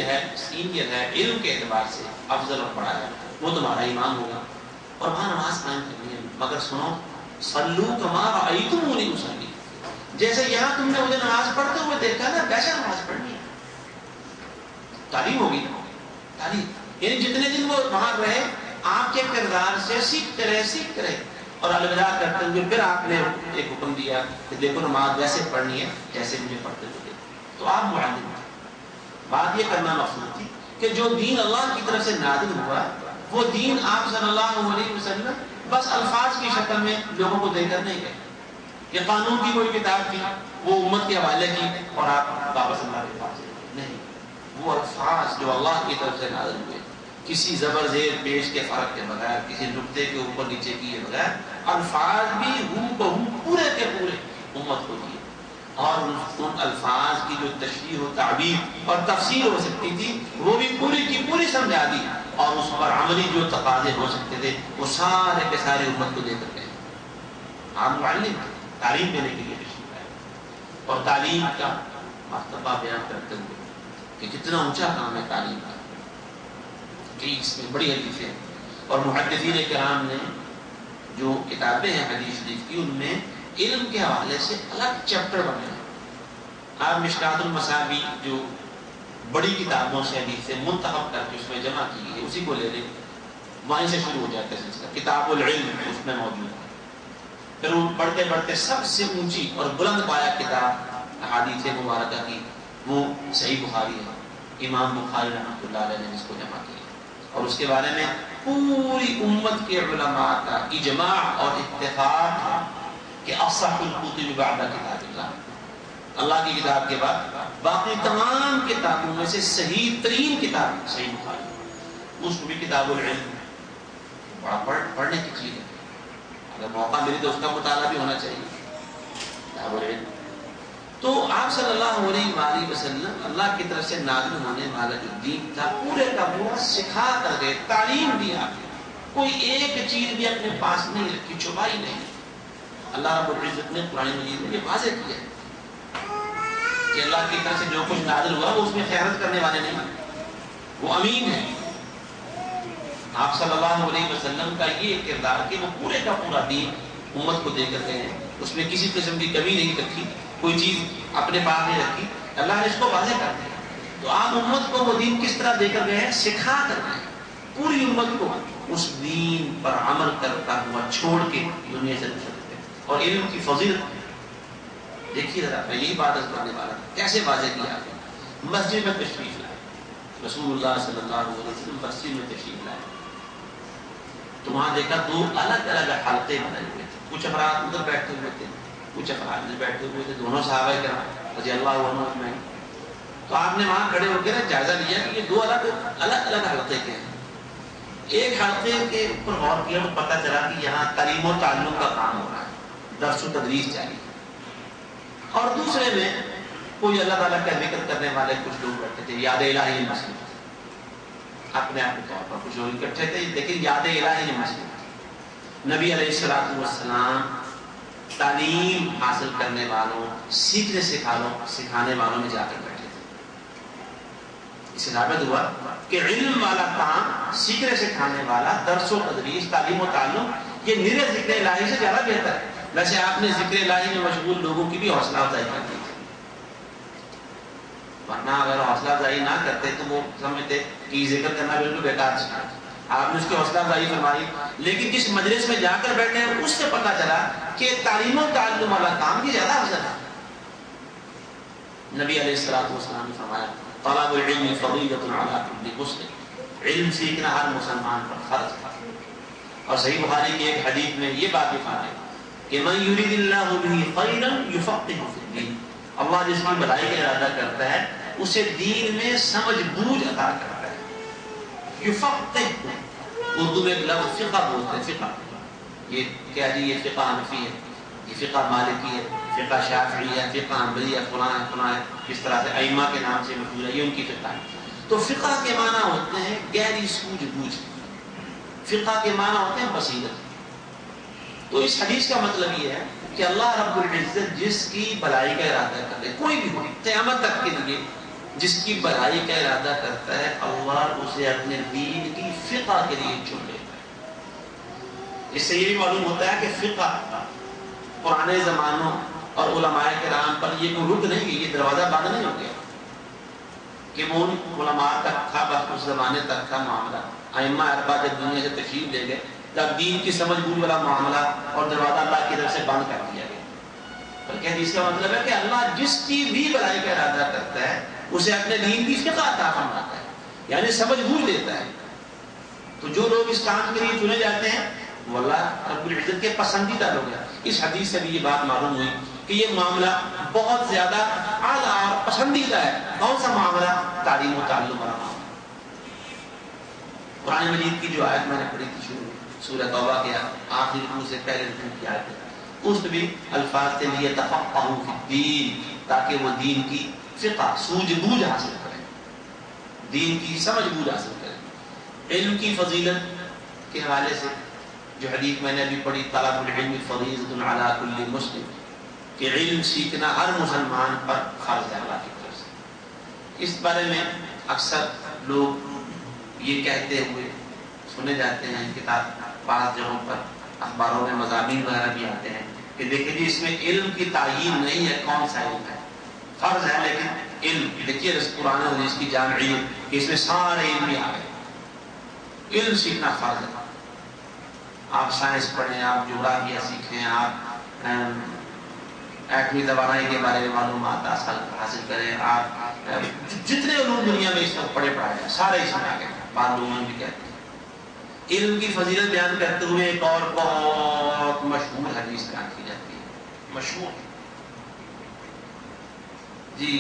S1: ہے علم کے اعتبار سے افضل اور بڑا ہے، وہ تمہارا امام ہوگا، اور وہاں نماز قائم کرنی ہے۔ مگر سنو، صلو کما رأیتمونی اصلی، جیسے یہاں تم نے مجھے نماز پڑھتے ہوئے دیکھا نا ویسا نماز پڑھنی ہے۔ تعلیم ہوگی نا، تعلیم، یعنی جتنے دن وہ وہاں رہے آپ کے کردار سے سیکھتے رہے، اور الوداع کرتے ہوئے پھر آپ نے ایک حکم دیا کہ دیکھو نماز ویسے پڑھنی ہے جیسے مجھے پڑھتے ہوئے دیکھو۔ تو آپ معلم تھے۔ بات یہ کرنا مقصود تھی کہ جو دین اللہ کی طرف سے نازل ہوا، وہ دین آپ صلی اللہ علیہ وسلم بس الفاظ کی شکل میں لوگوں کو دے کر نہیں گئے۔ یہ قانون کی کوئی کتاب تھی، وہ امت کے حوالے کی اور آپ واپس اللہ کے پاس نہیں، وہ الفاظ جو اللہ کی طرف سے نازل ہوئے، کسی زبر زیر پیش کے فرق کے بغیر، کسی نقطے کے اوپر نیچے کیے بغیر، الفاظ بھی ہو بہو پورے کے پورے امت کو دیے، اور ان الفاظ کی جو تشریح و تعبیر اور تفسیر ہو سکتی تھی وہ بھی پوری کی پوری سمجھا دی، اور اس پر عملی جو تقاضے ہو سکتے تھے وہ سارے کے سارے امت کو دے کر گئے۔ آپ معلم تعلیم دینے کے لیے تشریف لائے، اور تعلیم کا مرتبہ بیان کرتے ہوئے کہ کتنا اونچا کام ہے تعلیم کا، کہ اس میں بڑی حدیثیں ہیں، اور محدثین کرام نے جو کتابیں ہیں حدیث شریف کی، ان میں علم کے حوالے سے الگ چیپٹر بنے ہیں۔ آپ مشکات المصابیح جو بڑی کتابوں سے حدیث سے منتخب کر کے اس میں جمع کی ہے، اسی کو لے لیں، وہیں سے شروع ہو جاتا ہے سلسلہ، کتاب العلم اس میں موجود ہے۔ پھر وہ پڑھتے پڑھتے سب سے اونچی اور بلند پایا کتاب احادیث مبارکہ کی وہ صحیح بخاری ہے، امام بخاری رحمۃ اللہ علیہ نے اس کو جمع کیا، اور اس کے بارے میں پوری امت کے علماء کا اجماع اور اتفاق ہے کہ اصح الکتب بعد کتاب اللہ، اللہ کی کتاب کے بعد باقی تمام کتابوں میں سے صحیح ترین کتاب صحیح بخاری، اس کو بھی کتاب العلم بڑا پڑھنے کی چیز ہے، اگر موقع ملے تو اس کا مطالعہ بھی ہونا چاہیے کتاب العلم۔ تو آپ صلی اللہ علیہ وآلہ وسلم اللہ کی طرف سے نازل ہونے والا جو دین تھا پورے کا پورا سکھا کر گئے، تعلیم دی آپ نے، کوئی ایک چیز بھی اپنے پاس نہیں رکھی، چھپائی نہیں۔ اللہ رب العزت نے قرآن مجید میں یہ واضح کیا ہے کہ اللہ کی طرف سے جو کچھ نازل ہوا وہ اس میں خیانت کرنے والے نہیں، وہ امین ہے۔ آپ صلی اللہ علیہ وسلم کا یہ کردار کہ وہ پورے کا پورا دین امت کو دے کر گئے ہیں، اس میں کسی قسم کی کمی نہیں رکھی، کوئی چیز اپنے پاس نہیں رکھی، اللہ نے اس کو واضح کر دیا۔ تو آپ امت کو وہ دین کس طرح دے کر گئے ہیں؟ سکھا کر گئے ہیں، پوری امت کو اس دین پر عمل کرتا ہوا چھوڑ کے دنیا سے نکل گئے۔ اور علم کی فضیلت دیکھیے ذرا، میں یہی بات کرنے والا تھا، کیسے واضح کیا آپ نے. مسجد میں تشریف لائے رسول اللہ صلی اللہ علیہ وسلم، مسجد میں تشریف لائے تو وہاں دیکھا دو الگ الگ حلقے بنے ہوئے تھے. کچھ افراد ادھر بیٹھے ہوئے تھے، کچھ افراد ادھر بیٹھے ہوئے تھے، دونوں صحابہ کرام رضی اللہ عنہم اجمعین. تو آپ نے وہاں کھڑے ہو کے جائزہ لیا کہ یہ دو الگ الگ حلقے کے ہیں. ایک حلقے کے اوپر غور کیا تو پتہ چلا کہ یہاں تعلیم و تعلم کا کام ہو رہا ہے، درس و تدریس جاری ہے. اور دوسرے میں کوئی اللہ تعالیٰ کا ذکر کرنے والے کچھ لوگ بیٹھے تھے، یاد الہی مسجد اپنے آپ کے طور پر کچھ لوگ اکٹھے تھے، لیکن یاد الہی مسجد. نبی علیہ الصلوۃ والسلام تعلیم حاصل کرنے والوں، سکھانے والوں میں جا کر بیٹھے تھے. اس سے ثابت ہوا کہ علم والا کام، سیکھنے سکھانے والا، درس و تدریس، تعلیم و تعلم، یہ نرے ذکر الہی سے زیادہ بہتر ہے. ویسے آپ نے ذکر الہی میں مشغول لوگوں کی بھی حوصلہ افزائی کر دی تھی، ورنہ اگر حوصلہ افزائی نہ کرتے تو وہ سمجھتے کہ ذکر کرنا بالکل بیکار ہے. آپ نے اس کی حوصلہ افزائی فرمائی، لیکن جس مجلس میں جا کر بیٹھے ہیں اس سے پتہ چلا کہ تعلیم و تعلم والا کام بھی زیادہ افضل ہے. نبی علیہ الصلوۃ والسلام نے فرمایا طلب العلم فضیلۃ علی کل مسلم، علم سیکھنا ہر مسلمان پر فرض ہے. اور صحیح بخاری کی ایک حدیث میں یہ بات لکھا ہے کہ من یرید اللہ بہ خیرا یفقہہ فی الدین، اللہ جس کی بھلائی کا ارادہ کرتا ہے اسے دین میں سمجھ بوجھ عطا کرتا ہے. یفقہ، اردو میں ایک لفظ فقہ بولتے ہیں، فقہ. یہ کیا جی، یہ فقہ حنفی ہے، یہ فقہ مالکی ہے، فقہ شافعی ہے، فقہ حنبلی ہے، فلاں ہے فلاں ہے، اس طرح سے ائمہ کے نام سے مشہور ہے، یہ ان کی فقہ ہے. تو فقہ کے معنی ہوتے ہیں گہری سوجھ بوجھ، فقہ کے معنی ہوتے ہیں بصیرت. تو اس حدیث کا مطلب یہ ہے کہ اللہ رب العزت جس کی بھلائی کا ارادہ کرتا ہے، کوئی بھی ہو قیامت تک کے لیے جس کی بھلائی کا ارادہ کرتا ہے، اللہ اسے اپنے دین کی فقہ کے لیے چن لیتا ہے. اس سے یہ بھی معلوم ہوتا ہے کہ فقہ پرانے زمانوں اور علماء کرام پر یہ کوئی رک نہیں گئی، یہ دروازہ بند نہیں ہو گیا کہ وہ ان علماء تک تھا، بس اس زمانے تک کا معاملہ. ائمہ اربعہ جب دنیا سے تشریف لے گئے تب دین کی سمجھ بوجھ والا معاملہ اور دروازہ اللہ کی طرف سے بند کر دیا گیا. بلکہ حدیث کا مطلب ہے کہ اللہ جس کی بھی بھلائی کا ارادہ کرتا ہے اسے اپنے دین کی فقہ عطا فرماتا ہے، یعنی سمجھ بوجھ دیتا ہے. تو جو لوگ اس کام کے لیے چنے جاتے ہیں وہ اللہ رب العزت کے پسندیدہ لوگ ہیں. اس حدیث سے بھی یہ بات معلوم ہوئی کہ یہ معاملہ بہت زیادہ اعلیٰ اور پسندیدہ ہے. کون سا معاملہ؟ تعلیم و تعلم والا معاملہ. قرآن مجید کی جو آیت میں نے پڑھی تھی شروع سورہ توبہ کے آخری رکوع سے پہلے رکوع کی آیت ہے، اس میں بھی الفاظ کے لیے تفقہوا فی الدین، تاکہ وہ دین کی فقہ، سوجھ بوجھ حاصل کریں، دین کی سمجھ بوجھ حاصل کریں. علم کی فضیلت کے حوالے سے جو حدیث میں نے ابھی پڑھی، طلب العلم فریضۃ علی کل مسلم، کہ علم سیکھنا ہر مسلمان پر فرض ہے اللہ کی طرف سے. اس بارے میں اکثر لوگ یہ کہتے ہوئے سنے جاتے ہیں، کتاب بعض جگہوں پر اخباروں میں مضامین وغیرہ بھی آتے ہیں کہ دیکھیں جی اس میں علم کی تعیین نہیں ہے، کون سا علم ہے، فرض ہے لیکن علم. دیکھیے قرآن اور حدیث کی جامعیت کہ اس میں سارے علم بھی آ گئے. علم سیکھنا فرض ہے. آپ سائنس پڑھیں، آپ جغرافیہ سیکھیں، آپ ایٹمی توانائی کے بارے میں معلومات حاصل کریں، آپ جتنے علوم دنیا میں اس وقت پڑھے پڑھائے ہیں سارے اس میں آ گئے. بعض لوگوں بھی کہتے ہیں. علم کی فضیلت بیان کرتے ہوئے ایک اور بہت مشہور حدیث بیان کی جاتی ہے، مشہور جی،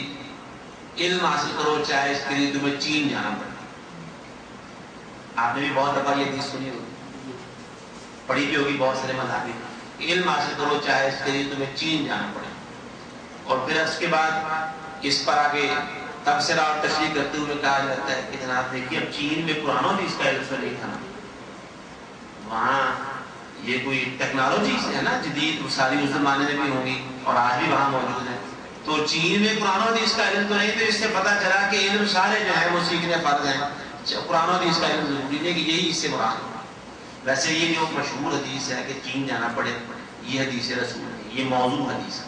S1: علم حاصل کرو چاہے اس کے لیے تمہیں چین جانا پڑے. آپ نے بھی بہت دفعہ یہ حدیث سنی ہوگی، پڑھی بھی ہوگی بہت سارے مذاہب. علم حاصل کرو چاہے اس کے لیے تمہیں چین جانا پڑے. اور پھر اس کے بعد اس پر آگے تبصرہ اور تشریح کرتے ہوئے کہا جاتا ہے کہ جناب دیکھیے اب چین میں قرآن و حدیث کا علم نہیں تھا، وہاں یہ کوئی ٹیکنالوجی سے ہے نا جدید، ساری اس زمانے میں بھی ہوں گی اور آج بھی وہاں موجود ہے. تو چین میں قرآن و حدیث کا علم تو نہیں، تو اس سے پتہ چلا کہ علم سارے جو ہے وہ سیکھنے فرض ہیں، قرآن و حدیث کا علم ضروری نہیں کہ یہی اس سے مراد ہے. ویسے یہ جو مشہور حدیث ہے کہ چین جانا پڑے، یہ حدیث رسول نہیں، یہ موضوع حدیث ہے.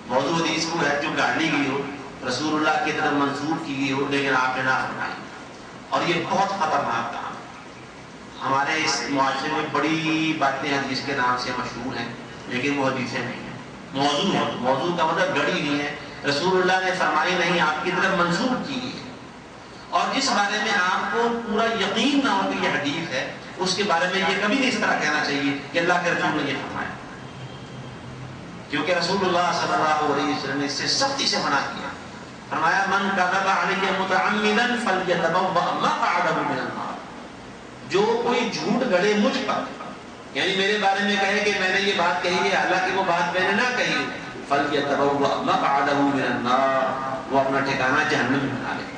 S1: موضوع حدیث وہ ہے جو گاڑی گئی ہو، رسول اللہ کی طرف منسوب کی گئی ہو لیکن آپ نے نہ فرمائی. اور یہ بہت خطرناک کام ہے. ہمارے اس معاشرے میں بڑی باتیں حدیث کے نام سے مشہور ہیں لیکن وہ حدیثیں نہیں ہیں. موضوع ہے. موضوع کا مطلب گڑی نہیں ہے, رسول اللہ نے فرمائی نہیں, آپ کی طرف منسوخ کی ہے. اور جس بارے میں آپ کو پورا یقین نہ ہو کہ یہ حدیث ہے, اس کے بارے میں یہ کبھی نہیں اس طرح کہنا چاہیے کہ اللہ کے رسول نے یہ فرمایا, کیونکہ رسول اللہ صلی اللہ علیہ وسلم نے اس سے سختی سے منع کیا. فرمایا من کذب علی متعمدا فلیتبوأ مقعدہ من النار. جو کوئی جھوٹ گڑے مجھ پر, یعنی میرے بارے میں کہے کہ میں نے یہ بات کہی ہے, حالانکہ وہ بات میں نے نہ کہی, فلیتبوأ مقعدہ من النار, وہ اپنا ٹھکانہ جہنم میں بنا لے.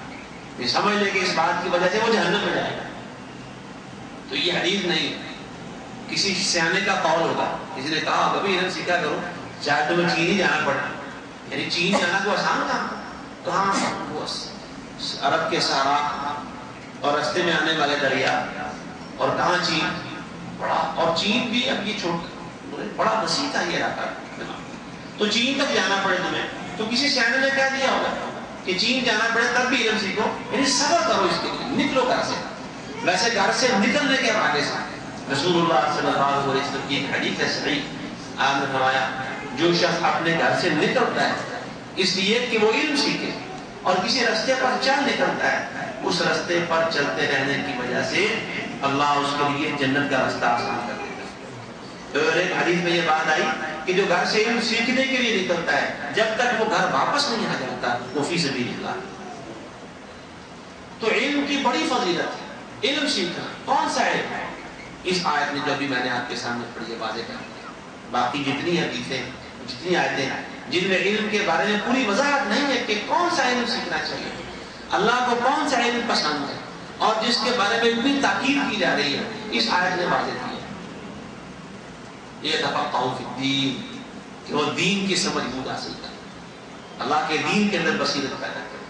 S1: یہ سمجھ لے کہ اس بات کی وجہ سے وہ جہنم میں جائے گا. تو یہ حدیث نہیں, کسی سیانے کا قول ہوگا, کسی نے کہا کبھی علم سیکھا کرو, چاہے تمہیں چین ہی جانا پڑا, یعنی چین جانا کوئی آسان تھا, کہاں وہ عرب کے صحرا اور رستے میں آنے والے دریا, اور کہاں چین بڑا, اور چین بھی اب یہ چھوٹا بڑا وسیع تھا یہ علاقہ, تو چین تک جانا پڑے تمہیں, تو کسی سیانے نے کہہ دیا ہوگا کہ چین جانا پڑے تب بھی علم سیکھو, یعنی صبر کرو اس کے لیے, نکلو گھر سے. ویسے گھر سے نکلنے کے حوالے سے رسول اللہ صلی اللہ علیہ وسلم کی ایک حدیث ہے صحیح, آپ نے فرمایا جو شخص اپنے گھر سے نکلتا ہے اس لیے کہ وہ علم سیکھے, اور کسی رستے پر چل نکلتا ہے, اس رستے پر چلتے رہنے کی وجہ سے اللہ اس کے لیے جنت کا رستہ آسان کر دیتا ہے. تو ایک حدیث میں یہ بات آئی کہ جو گھر سے علم سیکھنے کے لیے نکلتا ہے, جب تک وہ گھر واپس نہیں آ جاتا وہ فی سبیل اللہ. تو علم کی بڑی فضیلت ہے, علم سیکھنا. کون سا علم ہے؟ اس آیت میں جو بھی میں نے آپ کے سامنے پڑھی ہے واضح کر دیا. باقی جتنی حدیثیں, جتنی آیتیں جن میں علم کے بارے میں پوری وضاحت نہیں ہے کہ کون سا علم سیکھنا چاہیے, اللہ کو کون سا علم پسند ہے, اور جس کے بارے میں اتنی تاکید کی جا رہی ہے, اس آیت نے واضح کی ہے. یہ تفقہوا فی الدین, کہ وہ دین کی سمجھ بوجھ حاصل کریں, اللہ کے دین کے اندر بصیرت پیدا کریں.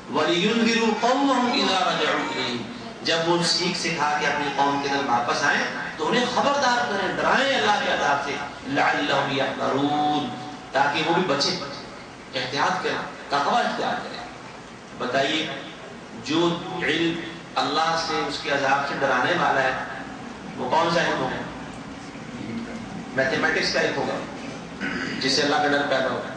S1: وَلِيُنذِرُوا قَوْمَهُمْ إِذَا رَجَعُوا إِلَيْهِمْ, جب وہ سیکھ سکھا کے اپنی قوم کے اندر واپس آئیں تو انہیں خبردار کریں, ڈرائیں اللہ کے عذاب سے. لَعَلَّهُمْ يَحْذَرُونَ, تاکہ وہ بھی بچیں, احتیاط کریں, تقوی اختیار کریں. بتائیے جو علم اللہ سے اس کے عذاب سے ڈرانے والا ہے وہ کون سا علم ہوگا؟ میتھمیٹکس کا علم ہوگا جس سے اللہ کا ڈر پیدا ہوگا.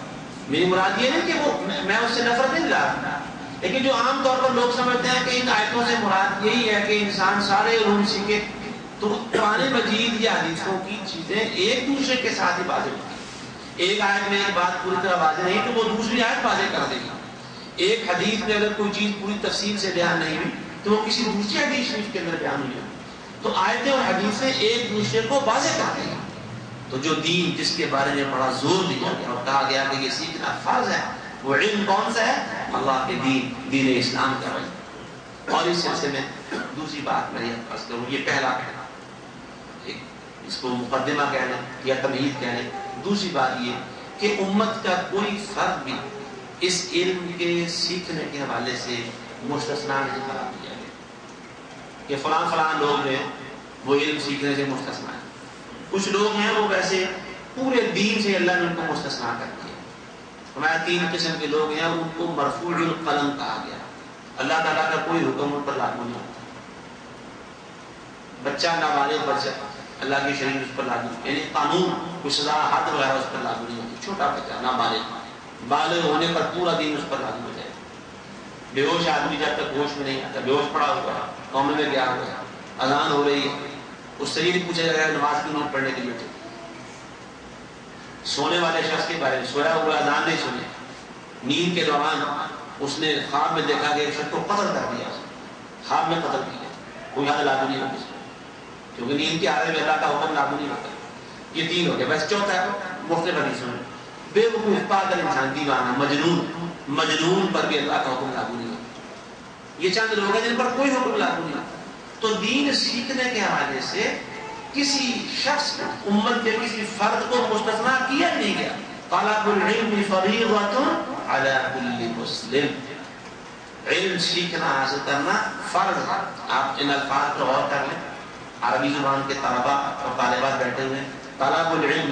S1: میری مراد یہ نہیں کہ وہ میں اس سے نفرت نہیں دلا, لیکن جو عام طور پر لوگ سمجھتے ہیں کہ ان آیتوں سے مراد یہی ہے کہ انسان سارے علوم سیکھے, تو قرآن مجید یا حدیثوں کی چیزیں ایک دوسرے کے ساتھ ہی واضح ہوتی ہیں. ایک آیت میں ایک بات پوری طرح واضح نہیں تو وہ دوسری آیت واضح کر دے گی. ایک حدیث میں اگر کوئی چیز پوری تفصیل سے بیان نہیں ہوئی تو وہ کسی دوسری حدیث شریف کے اندر بیان ہوئی. تو آیتیں اور حدیثیں ایک دوسرے کو واضح کر دیں گی. تو جو دین جس کے بارے میں بڑا زور دیا گیا اور کہا گیا کہ یہ سیکھنا فرض ہے, وہ علم کون سا ہے؟ اللہ کے دین, دین اسلام کا علم. اور اس سلسلے میں دوسری بات میں یہ عرض کروں, یہ پہلا کہنا, اس کو مقدمہ کہہ لیں یا تمہید کہہ لیں. دوسری بات یہ کہ امت کا کوئی فرد بھی اس علم کے سیکھنے کے حوالے سے مستثنا نہیں قرار دیا گیا کہ فلاں فلاں لوگ ہیں وہ علم سیکھنے سے مستثنا ہیں. کچھ لوگ ہیں وہ ویسے پورے دین سے اللہ نے ان کو مستثنا کر دیا. ہمارے 3 قسم کے لوگ ہیں, ان کو مرفوع القلم کہا گیا. اللہ تعالیٰ کا کوئی حکم ان پر لاگو نہیں ہوتا. بچہ نابالغ بچہ اللہ کی شریعت اس پر لاگو, یعنی قانون کوئی سزا حد وغیرہ اس پر لاگو نہیں ہوتی. چھوٹا بچہ نابالغ, بالغ ہونے پر پورا دین اس پر لاگو ہو جائے. بے ہوش آدمی جب تک ہوش میں نہیں آتا, بے ہوش پڑا ہوا ہے, قوم میں گیا ہوا ہے, اذان ہو رہی ہے, اس سے یہ نہیں پوچھا جائے گا نماز کیوں نہیں پڑھنے کے لیے. سونے والے شخص کے بارے میں, سویا ہوا اذان نہیں سنے, نیند کے دوران اس نے خواب میں دیکھا کہ ایک شخص کو قتل کر دیا, خواب میں قتل کیا, کوئی حد لاگو نہیں ہوتی, کیونکہ نیند کے حالت میں اللہ کا حکم لاگو نہیں ہوتا. یہ 3 ہو گئے. بس چوتھا ہے مختلف حدیثوں میں بے وقوف پاگل انسان, دیوانہ, مجنون, مجنون پر بھی اللہ کا حکم لاگو نہیں ہوتا. یہ چند لوگ ہیں جن پر کوئی حکم لاگو نہیں ہوتا. تو دین سیکھنے کے حوالے سے کسی شخص کو, امت کے کسی فرد کو مستثنا کیا نہیں گیا. طلب العلم فریضۃ علی کل مسلم, علم سیکھنا حاصل کرنا فرض ہے. آپ ان الفاظ پر غور کر لیں, عربی زبان کے طلباء اور طالبات بیٹھے ہوئے ہیں. طلب العلم,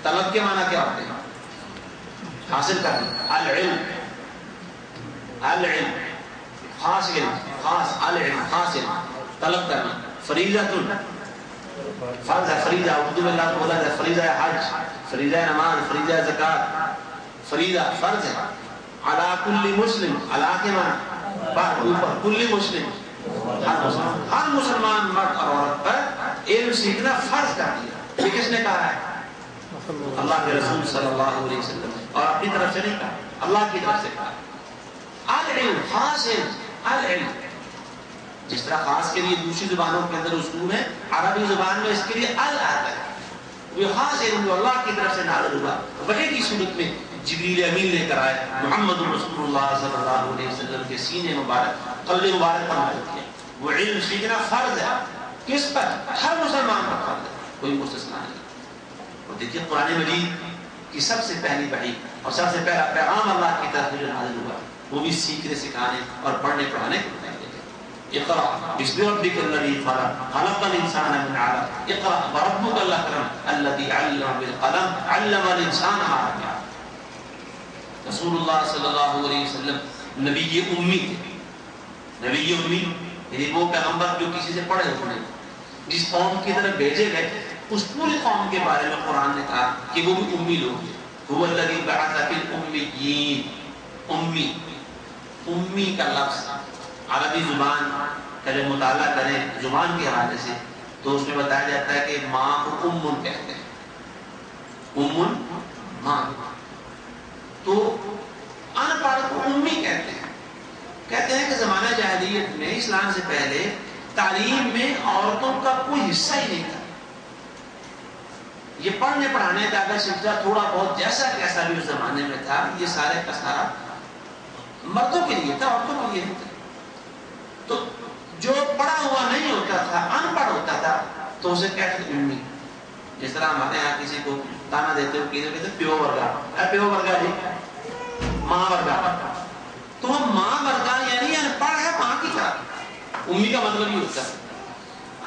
S1: طلب کے معنی کیا ہوتے ہیں؟ حاصل کرنا. العلم, العلم خاص علم, خاص العلم, خاص علم, طلب کرنا. فریضۃ فرض ہے، فریضہ اردو میں اللہ بولا ہے فریضہ حج، فریضہ نماز، فریضہ زکات، فریضہ فرض ہے علی کل مسلم، علی کے معنی بات اوپر، کل مسلم ہر مسلمان مرد اور عورت پر علم سیکھنا فرض کر دیا۔ یہ کس نے کہا ہے؟ اللہ کے رسول صلی اللہ علیہ وسلم، اور اپنی طرف سے نہیں کہا، اللہ کی طرف سے کہا۔ العلم خاص علم، العلم جس طرح خاص کے لیے دوسری زبانوں کے اندر اسلوب ہے، عربی زبان میں اس کے لیے ال آتا ہے، وہ خاص علم جو اللہ کی طرف سے نازل ہوا، وحی کی صورت میں جبریل امین لے کر آئے، محمد رسول اللہ صلی اللہ علیہ وسلم کے سینے مبارک، قلب مبارک پر نازل کیا۔ وہ علم سیکھنا فرض ہے، کس پر؟ ہر مسلمان پر فرض ہے، کوئی مستثنا نہیں۔ اور دیکھیے قرآن مجید کی سب سے پہلی وحی اور سب سے پہلا پیغام اللہ کی طرف جو نازل ہوا، وہ بھی سیکھنے سکھانے اور پڑھنے پڑھانے کو بتائیں گے۔ اقرأ بسم ربک الذی خلق، خلق الانسان من علق، اقرأ وربک الاکرم الذی علم بالقلم، علم الانسان ما لم یعلم۔ رسول اللہ صلی اللہ علیہ وسلم نبی امی تھے، نبی امی یعنی وہ پیغمبر جو کسی سے پڑھے ہوئے نہیں، جس قوم کی طرف بھیجے گئے اس پوری قوم کے بارے میں قرآن نے کہا کہ وہ بھی امی لوگ ہیں۔ هو الذی بعث فی الامیین، امی، امی کا لفظ عربی زبان کا جب مطالعہ کریں زبان کے حوالے سے تو اس میں بتایا جاتا ہے کہ ماں کو امن کہتے ہیں، امن ماں، تو ان پڑھ کو امی کہتے ہیں۔ کہتے ہیں کہ زمانہ جاہلیت میں اسلام سے پہلے تعلیم میں عورتوں کا کوئی حصہ ہی نہیں تھا، یہ پڑھنے پڑھانے کا اگر سلسلہ تھوڑا بہت جیسا کیسا بھی اس زمانے میں تھا، یہ سارے کا سارا مردوں کے لیے تھا، عورتوں کے لیے نہیں تھا۔ تو جو پڑھا ہوا نہیں ہوتا تھا، ان پڑھ ہوتا تھا، تو اسے کہتے تھے امی۔ جس طرح ہمارے یہاں کسی کو تانا دیتے ہوئے کہتے پیو ورگا، اے پیو ورگا جی، ماں ورگا، تو وہ ماں ورگا یعنی ان پڑھ ہے ماں کی طرح، امی کا مطلب یہ ہوتا ہے۔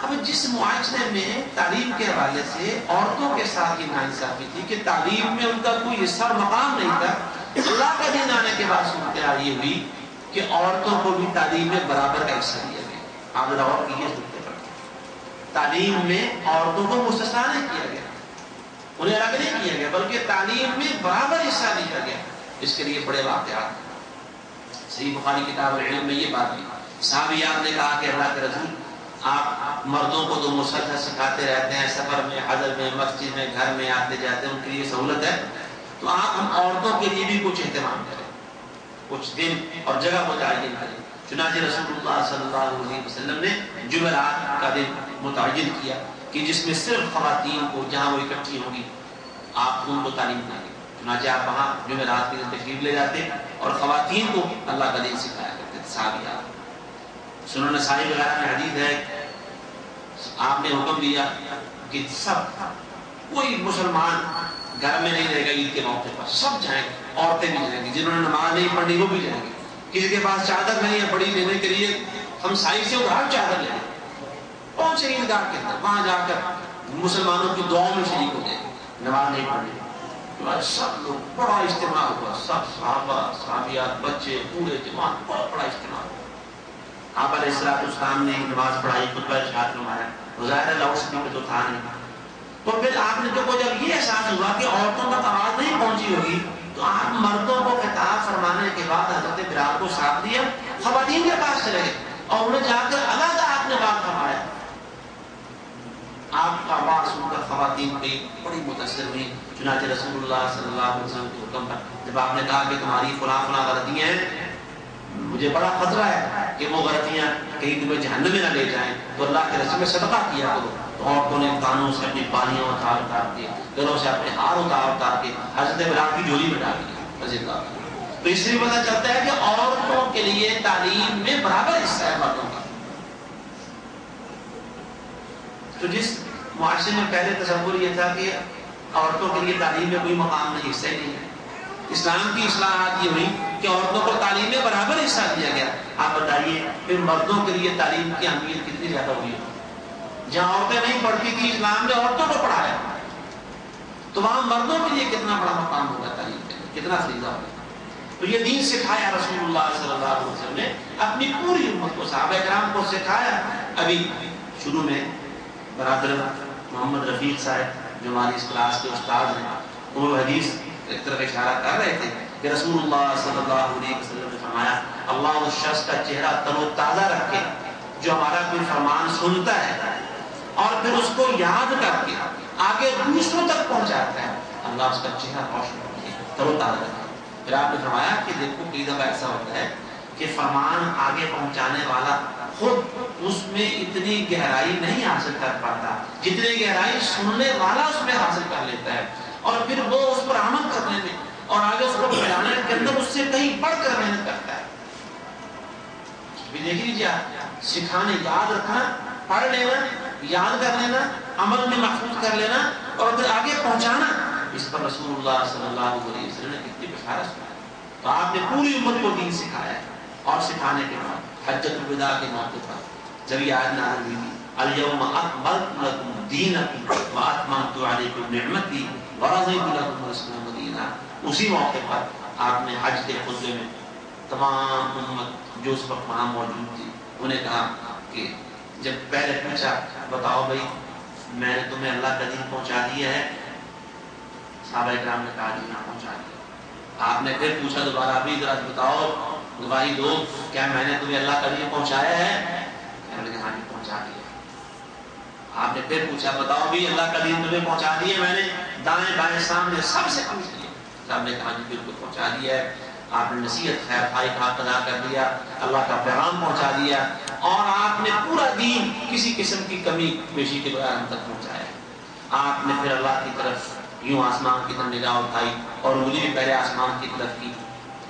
S1: اب جس معاشرے میں تعلیم کے حوالے سے عورتوں کے ساتھ یہ ناانصافی تھی کہ تعلیم میں ان کا کوئی حصہ اور مقام نہیں تھا، اللہ کا دین آنے کے بعد صورتحال یہ ہوئی کہ عورتوں کو بھی تعلیم میں برابر کا حصہ دیا گیا۔ آپ ذرا غور کیجیے صورتحال، تعلیم میں عورتوں کو مستثنا نہیں کیا گیا، انہیں الگ نہیں کیا گیا، بلکہ تعلیم میں برابر حصہ دیا گیا۔ اس کے لیے بڑے واقعات صحیح بخاری کتاب العلم میں یہ بات بھی صحابیات نے کہا کہ اللہ کے رسول آپ مردوں کو تو مسلسل سکھاتے رہتے ہیں، سفر میں، حضر میں، مسجد میں، گھر میں آتے جاتے ہیں، ان کے لیے سہولت ہے، تو آپ ہم عورتوں کے لیے بھی کچھ اہتمام کریں، کچھ دن اور جگہ متعین کریں۔ چنانچہ رسول اللہ صلی اللہ علیہ وسلم نے جمعرات کا دن متعین کیا کہ جس میں صرف خواتین کو جہاں وہ اکٹھی ہوگی آپ ان کو تعلیم دیں گے۔ چنانچہ آپ وہاں جمعرات کے دن تشریف لے جاتے اور خواتین کو اللہ کا دین سکھایا کرتے تھے صحابیات۔ سنن نسائی وغیرہ میں حدیث ہے، آپ نے حکم دیا کہ سب کوئی مسلمان گھر میں نہیں رہے گا عید کے موقع پر، سب جائیں گے، عورتیں بھی جائیں گی، جنہوں نے نماز نہیں پڑھنی وہ بھی جائیں گے، کسی کے پاس چادر نہیں ہے بڑی لینے کے لیے ہم سائی سے ادھار چادر لیں گے، پہنچے عیدگاہ کے اندر، وہاں جا کر مسلمانوں کی دعاؤں میں شریک ہو جائیں گے، نماز نہیں پڑھنی۔ سب لوگ بڑا اجتماع ہوا، سب صحابہ، صحابیات، بچے، پورے جماعت، بہت بڑا اجتماع ہوا۔ آپ علیہ السلام نے نماز پڑھائی، خطبہ ارشاد فرمایا، ظاہر لاؤڈ اسپیکر تو تھا نہیں، تو پھر آپ نے تو جب یہ احساس ہوا کہ عورتوں تک آواز نہیں پہنچی ہوگی تو آپ مردوں کو خطاب فرمانے کے بعد حضرت بلال کو ساتھ لیا، خواتین کے پاس چلے گئے اور انہیں جا کر علیحدہ آپ نے بات فرمایا۔ آپ کا آواز سن کر خواتین بڑی متاثر ہوئی۔ چنانچہ رسول اللہ صلی اللہ علیہ وسلم کے حکم پر جب آپ نے کہا کہ تمہاری فلاں فلاں غلطیاں ہیں، مجھے بڑا خطرہ ہے کہ وہ غلطیاں کہیں تمہیں جہنم میں نہ لے جائیں، تو اللہ کے رسول میں صدقہ کیا کرو۔ تو عورتوں نے کانوں سے اپنی بالیاں اتار کے، گلوں سے اپنے ہار اتار کے حضرت بلال کی جولی میں ڈال دیا، رضی اللہ عنہ۔ تو اس لیے پتہ چلتا ہے کہ عورتوں کے لیے تعلیم میں برابر حصہ ہے مردوں کا۔ تو جس معاشرے میں پہلے تصور یہ تھا کہ عورتوں کے لیے تعلیم میں کوئی مقام نہیں، حصہ ہی نہیں ہے، اسلام کی اصلاحات یہ ہوئی کہ عورتوں کو تعلیم میں برابر حصہ دیا گیا۔ آپ بتائیے پھر مردوں کے لیے تعلیم کی اہمیت کتنی زیادہ ہوئی؟ جہاں عورتیں نہیں پڑھتی تھی اسلام نے عورتوں کو پڑھایا، تو وہاں مردوں کے لیے کتنا بڑا مقام ہوگا تعلیم کا، کتنا فریضہ ہوگا۔ تو یہ دین سکھایا رسول اللہ صلی اللہ علیہ وسلم نے اپنی پوری امت کو، صحابہ کرام کو سکھایا۔ ابھی شروع میں برادر محمد رفیق صاحب جو ہماری اس کلاس کے استاد ہیں، وہ حدیث ایک طرف اشارہ کر رہے تھے کہ رسول اللہ صلی اللہ علیہ وسلم نے فرمایا اللہ اس شخص کا چہرہ تر و تازہ رکھے جو ہمارا کوئی فرمان سنتا ہے اور پھر اس کو یاد کر کے آگے دوسروں تک پہنچاتا ہے، اللہ اس کا چہرہ روشن رکھے، تر و تازہ رکھے۔ پھر آپ نے فرمایا کہ دیکھو کئی دفعہ ایسا ہوتا ہے کہ فرمان آگے پہنچانے والا خود اس میں اتنی گہرائی نہیں حاصل کر پاتا جتنی گہرائی سننے والا اس میں حاصل کر لیتا ہے، اور پھر وہ اس پر عمل کرنے میں اور آگے اس کو پھیلانے کے اندر اس سے کہیں بڑھ کر محنت کرتا ہے۔ بھی دیکھ لیجیے آپ، سکھانے، یاد رکھنا، پڑھ لینا، یاد کر لینا، عمل میں محفوظ کر لینا اور پھر آگے پہنچانا، اس پر رسول اللہ صلی اللہ علیہ وسلم نے کتنی بشارت سنائی۔ تو آپ نے پوری امت کو دین سکھایا ہے، اور سکھانے کے بعد حجۃ الوداع کے موقع پر جب یہ آیت نازل ہوئی تھی الیوم اکملت لکم دینکم واتممت علیکم نعمتی ورضیت لکم الاسلام دینا، اسی موقع پر آپ نے حج کے خطبے میں تمام امت جو اس وقت وہاں موجود تھی انہیں کہا کہ جب پہلے پوچھا بتاؤ بھائی میں نے تمہیں اللہ کا دین پہنچا دیا ہے، صحابہ کرام نے کہا جی ہاں پہنچا دیا۔ آپ نے پھر پوچھا دوبارہ ابھی ذرا بتاؤ گواہی دو کیا میں نے تمہیں اللہ کا دین پہنچایا ہے؟ انہوں نے کہا ہاں جی پہنچا دیا۔ آپ نے پھر پوچھا بتاؤ بھی اللہ کا دین تمہیں پہنچا دیا میں نے دائیں بائیں سامنے سب سے پوچھ لیا؟ صاحب نے کہا جی بالکل پہنچا دیا ہے، آپ نے نصیحت خیر خواہی کا حق ادا کر دیا، اللہ کا پیغام پہنچا دیا، اور آپ نے پورا دین کسی قسم کی کمی بیشی کے بغیر ہم تک پہنچایا۔ آپ نے پھر اللہ کی طرف یوں آسمان کی طرف نگاہ اٹھائی اور انگلی بھی پہلے آسمان کی طرف کی،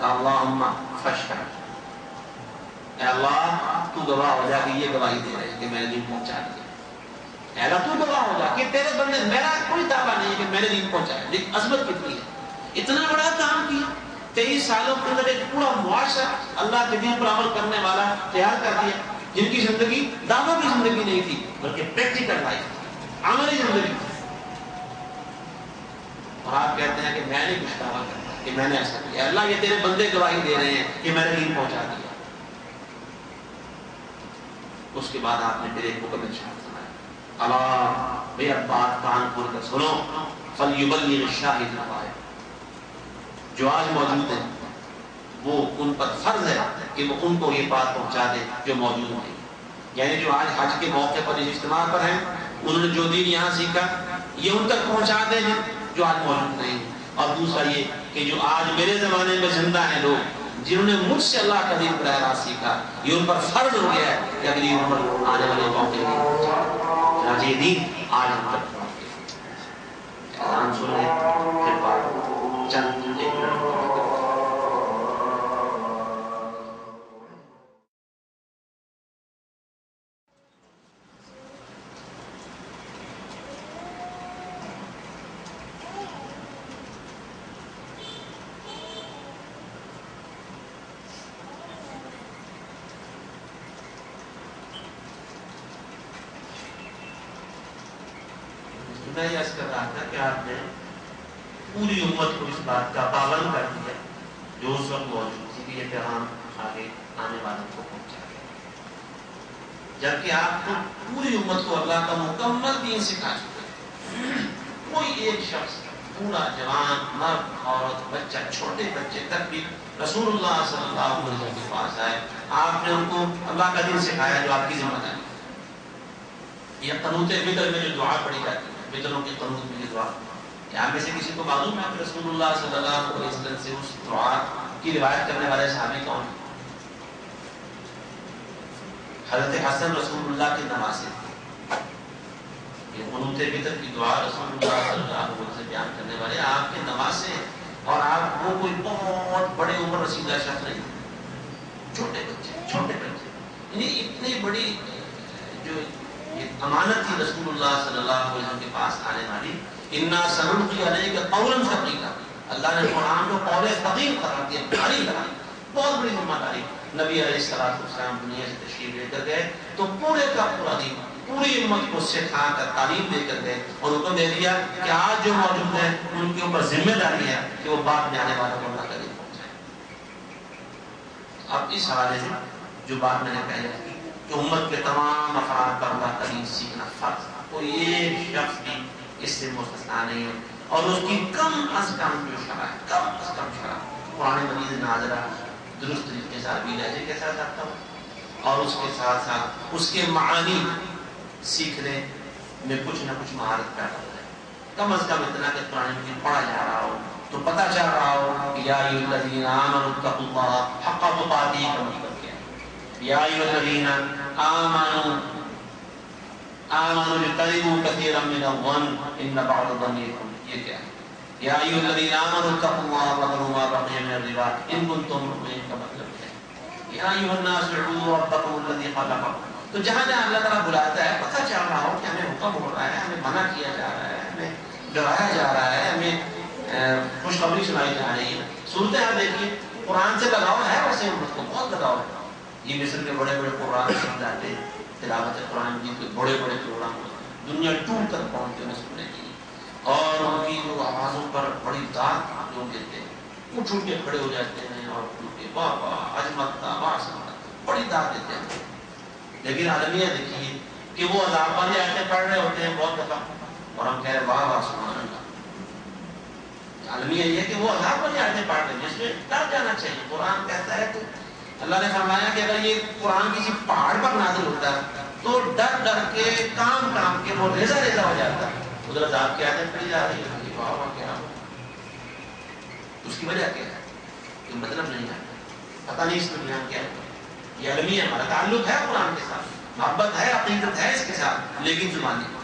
S1: اللہم فاشہد، اے اللہ تو گواہ ہو جا کہ یہ گواہی دے رہے ہیں کہ میں نے دین پہنچا دیا، اے اللہ تو گواہ ہو جا کہ تیرے بندے، میرا کوئی دعویٰ نہیں ہے کہ میں نے دین پہنچایا، لیکن عظمت کتنی ہے، اتنا بڑا کام کیا، 23 سالوں کے اندر ایک پورا معاشرہ اللہ کے دین پر عمل کرنے والا تیار کر دیا، جن کی زندگی دعویٰ کی زندگی نہیں تھی بلکہ پریکٹیکل لائف، عملی زندگی تھی، اور آپ کہتے ہیں کہ میں نے کچھ دعویٰ کرتا کہ میں نے ایسا کیا۔ اللہ یہ تیرے بندے گواہی دے رہے ہیں کہ میں نے دین پہنچا دیا۔ اس کے بعد آپ نے پھر ایک حکم ارشاد فرمایا، اللہ بھئی اب بات کان کھول کر سنو، فَلْيُبَلِّغِ الشَّاهِدُ الْغَائِبَ، جو آج موجود ہیں وہ ان پر فرض ہے کہ وہ ان کو یہ بات پہنچا دے جو موجود نہیں، یعنی جو آج حج کے موقع پر اس اجتماع پر ہیں انہوں نے جو دین یہاں سیکھا یہ ان تک پہنچا دیں جو آج موجود نہیں، اور دوسرا یہ کہ جو آج میرے زمانے میں زندہ ہیں لوگ جنہوں نے مجھ سے اللہ کا دین براہ راست سیکھا، یہ ان پر فرض ہو گیا ہے کہ اگلی عمر آنے والے موقع میں پہنچائے، یہ دین آج ہم تک پہنچ گیا۔ اذان سن لیں پھر بات چند ایک منٹ میں یہ عرض کر رہا تھا کہ آپ نے پوری امت کو اس بات کا پابند کر دیا جو اس وقت موجود تھی کہ یہ پیغام آگے آنے والوں کو پہنچا دیا، جبکہ آپ کو پوری امت کو اللہ کا مکمل دین سکھا چکے ہیں۔ کوئی ایک شخص پورا جوان مرد عورت بچہ چھوٹے بچے تک بھی رسول اللہ صلی اللہ علیہ وسلم کے پاس آئے، آپ نے ان کو اللہ کا دین سکھایا جو آپ کی ذمہ داری ہے۔ یہ قنوت فطر میں جو دعا پڑھی جاتی ہے، فطروں کی قنوت میں یہ دعا، یہاں میں سے کسی کو معلوم ہے کہ رسول اللہ صلی اللہ علیہ وسلم سے اس دعا کی روایت کرنے والے صحابی کون ہیں؟ حضرت حسن رسول اللہ کے نواسے تھے، یہ قنوت فطر کی دعا رسول اللہ صلی اللہ علیہ وسلم سے بیان کرنے والے آپ کے نواسے، اور آپ وہ کوئی بہت بڑے عمر رسیدہ شخص نہیں، چھوٹے بچے، یعنی اتنی بڑی جو یہ امانت تھی رسول اللہ صلی اللہ علیہ وسلم کے پاس آنے والی، اِنَّا سَنُلْقِي عَلَيْكَ قَوْلًا ثَقِيلًا، اللہ نے قرآن کو قول ثقیل قرار دیا، بھاری قرار دیا، بہت بڑی ذمہ داری۔ نبی علیہ السلام دنیا سے تشریف لے کر گئے تو پورے کا پورا دین پوری امت کو سکھا کر تعلیم دے کر گئے، اور حکم دے دیا کہ آج جو موجود ہیں ان کے اوپر ذمہ داری ہے کہ وہ بعد میں آنے والوں کو اللہ کا دین پہنچائیں۔ اب اس حوالے سے جو بات میں نے پہلے کی کہ امت کے تمام افراد پر اللہ تعلیم سیکھنا فرض، کوئی ایک شخص بھی اس سے مستثنا نہیں ہے، اور اس کی کم از کم جو شرح ہے، کم از کم شرح قرآن مجید ناظرہ درست طریقے سے عربی لہجے کے ساتھ آتا ہو، اور اس کے ساتھ ساتھ اس کے معانی سیکھنے میں کچھ نہ کچھ مہارت پیدا ہو جائے، کم از کم اتنا کہ قرآن مجید پڑھا جا رہا ہو تو پتہ چل رہا ہو کہ یا ایھا الذین آمنوا اتقوا اللہ حق تقاتہ کا مطلب کیا ہے، یا ایھا الذین آمنوا اجتنبوا کثیرا من الظن ان بعض الظن اثم، یہ کیا ہے؟ یا ایھا الذین آمنوا اتقوا اللہ وذروا ما بقی من الربا ان کنتم مؤمنین کا مطلب کیا ہے؟ یا ایھا الناس اعبدوا ربکم الذی خلقکم۔ تو جہاں جہاں اللہ تعالیٰ بلاتا ہے پتہ چل رہا ہو کہ ہمیں حکم ہو رہا ہے، ہمیں منع کیا جا رہا ہے، ہمیں ڈرایا جا رہا ہے، ہمیں خوشخبری سنائی جا رہی ہے۔ صورتحال دیکھیے، قرآن سے لگاؤ ہے ویسے امت کو بہت لگاؤ ہے۔ یہ مصر کے بڑے بڑے قرآن سمجھاتے ہیں، تلاوت قرآن مجید کے بڑے بڑے پروگرام ہوتے ہیں، دنیا ٹور تک پہنچتے ہیں سننے کے لیے، اور ان کی جو آوازوں پر بڑی داد لوگ دیتے ہیں، اٹھ اٹھ کے کھڑے ہو جاتے ہیں اور ان کے واہ واہ عظمت واہ سمت بڑی داد دیتے ہیں۔ لیکن عالمیہ دیکھیے کہ وہ عذاب والی آیتیں پڑھ رہے ہوتے ہیں بہت دفعہ، اور ہم کہہ رہے واہ واہ سبحان اللہ۔ عالمیہ یہ کہ وہ عذاب والی آیتیں پڑھ رہے ہیں جس میں ڈر جانا چاہیے۔ قرآن کہتا ہے کہ اللہ نے فرمایا کہ اگر یہ قرآن کسی پہاڑ پر نازل ہوتا ہے تو ڈر ڈر کے کام کام کے وہ ریزہ ریزہ ہو جاتا ہے۔ ادھر عذاب کی آیتیں پڑھی جا رہی ہے، واہ واہ کیا اس کی وجہ کیا ہے؟ یہ مطلب نہیں آتا، پتہ نہیں اس میں بیان کیا ہے۔ یہ عالمیہ ہمارا تعلق ہے قرآن کے ساتھ، محبت ہے، عقیدت ہے اس کے ساتھ، لیکن زبانی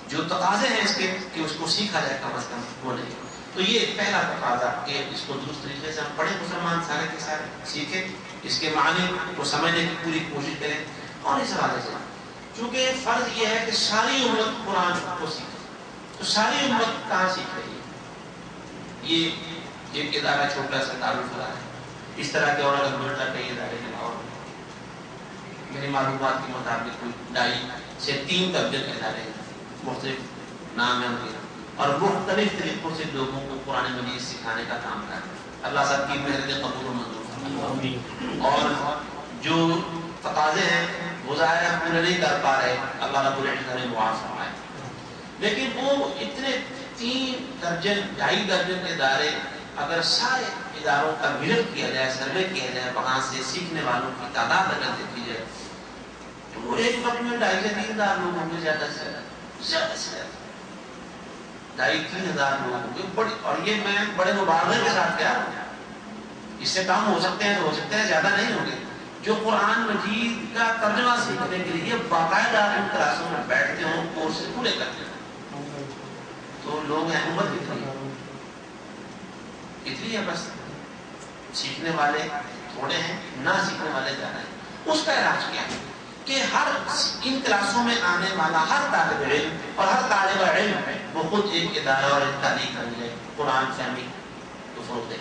S1: جو تقاضے ہیں اس کے کہ اس کو سیکھا جائے کم از کم وہ نہیں۔ تو یہ پہلا تقاضا کہ اس کو درست طریقے سے ہم پڑھیں، مسلمان سارے کے سارے سیکھیں، اس کے معنی کو سمجھنے کی پوری کوشش کریں۔ اور اس حوالے سے چونکہ فرض یہ ہے کہ ساری امت قرآن کو سیکھے، تو ساری امت کہاں سیکھ رہی ہے؟ یہ ایک ادارہ چھوٹا سا دارالفلاح ہے، اس طرح کے اور اگر ملتا کئی ادارے ہیں، اور میری معلومات کے مطابق کوئی 2.5 سے 3 درجن ادارے ہیں، مختلف نام ہیں ان کے، اور مختلف طریقوں سے لوگوں کو قرآن مجید سکھانے کا کام کر رہے ہیں۔ اللہ سب کی محنت قبول و منظور فرمائے۔ اور جو تقاضے ہیں وہ ظاہر ہم پورے نہیں کر پا رہے، اللہ رب العزت ہمیں معاف فرمائے، لیکن وہ اتنے 3 درجن 2.5 درجن ادارے اگر سارے اداروں کا وزٹ کیا جائے، سروے کیا جائے، وہاں سے سیکھنے والوں کی تعداد اگر دیکھی جائے تو وہ ایک وقت میں 2.5 سے 3 ہزار لوگ ہوں گے، زیادہ سے زیادہ 2.5-3 ہزار لوگ ہوں گے بڑی۔ اور یہ میں بڑے مبالغے کے ساتھ کہہ رہا ہوں، اس سے کم ہو سکتے ہیں تو ہو سکتے ہیں، زیادہ نہیں ہوں گے، جو قرآن مجید کا ترجمہ سیکھنے کے لیے باقاعدہ ان کلاسوں میں بیٹھتے ہوں، کورس پورے کرتے ہوں، تو لوگ ہیں امت اتنی ہے، بس سیکھنے والے تھوڑے ہیں، نہ سیکھنے والے زیادہ ہیں۔ اس کا علاج کیا ہے کہ ہر ان کلاسوں میں آنے والا ہر طالب علم اور ہر طالب علم وہ خود ایک ادارہ اور ایک تحریک بن جائے، قرآن فہمی کو فروغ دے۔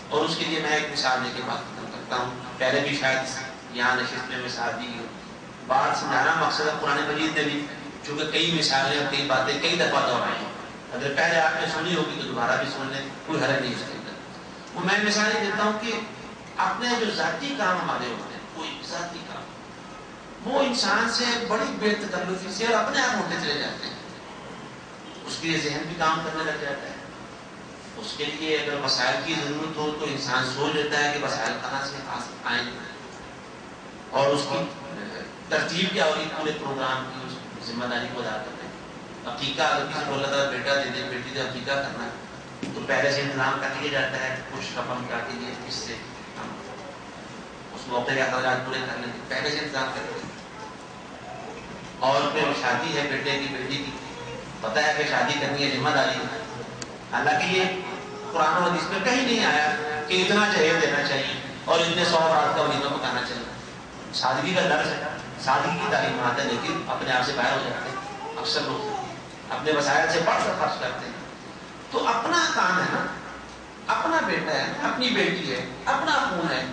S1: اور اس کے لیے میں ایک مثال دے کے بات ختم کرتا ہوں، پہلے بھی شاید یہاں نشست میں مثال دی گئی، بات سمجھانا مقصد ہے۔ قرآن مجید میں بھی چونکہ کئی مثالیں اور کئی باتیں کئی دفعہ دہرائی ہیں، اگر پہلے آپ نے سنی ہوگی تو دوبارہ بھی سن لیں، کوئی حرج نہیں اس کے اندر۔ وہ میں مثال یہ دیتا ہوں کہ اپنے جو ذاتی کام ہمارے ہوتے ہیں، کوئی ذاتی کام وہ انسان سے بڑی بے تکلفی سے اور اپنے آپ ہوتے چلے جاتے ہیں، اس کے لیے ذہن بھی کام کرنے لگ جاتا ہے، اس کے لیے اگر وسائل کی ضرورت ہو تو انسان سوچ لیتا ہے کہ وسائل کہاں سے آئیں گے، اور اس کی ترتیب کیا ہوگی پورے پروگرام کی، اس ذمہ داری کو ادا کرتے ہیں۔ عقیقہ اگر کسی کو اللہ تعالیٰ بیٹا دے دے، بیٹی سے عقیقہ کرنا ہے تو پہلے سے انتظام کر لیا جاتا ہے، کچھ رقم کا کے لیے اس سے ہم اس موقع کے اخراجات پورے کر لیں، پہلے سے انتظام کر لیں۔ اور پھر شادی ہے بیٹے کی بیٹی کی، پتہ ہے کہ شادی کرنی ہے، ذمہ داری ہے، حالانکہ یہ قرآن و حدیث میں کہیں نہیں آیا کہ اتنا جہیز دینا چاہیے اور اتنے 100 افراد کا ولیمہ پکانا چاہیے۔ سادگی کا درس ہے، سادگی کی تعلیمات ہے، لیکن اپنے آپ سے باہر ہو جاتے ہیں اکثر لوگ، اپنے وسائل سے بڑھ کر خرچ کرتے ہیں۔ تو اپنا کام ہے نا، اپنا بیٹا ہے، اپنی بیٹی ہے، اپنا خون ہے،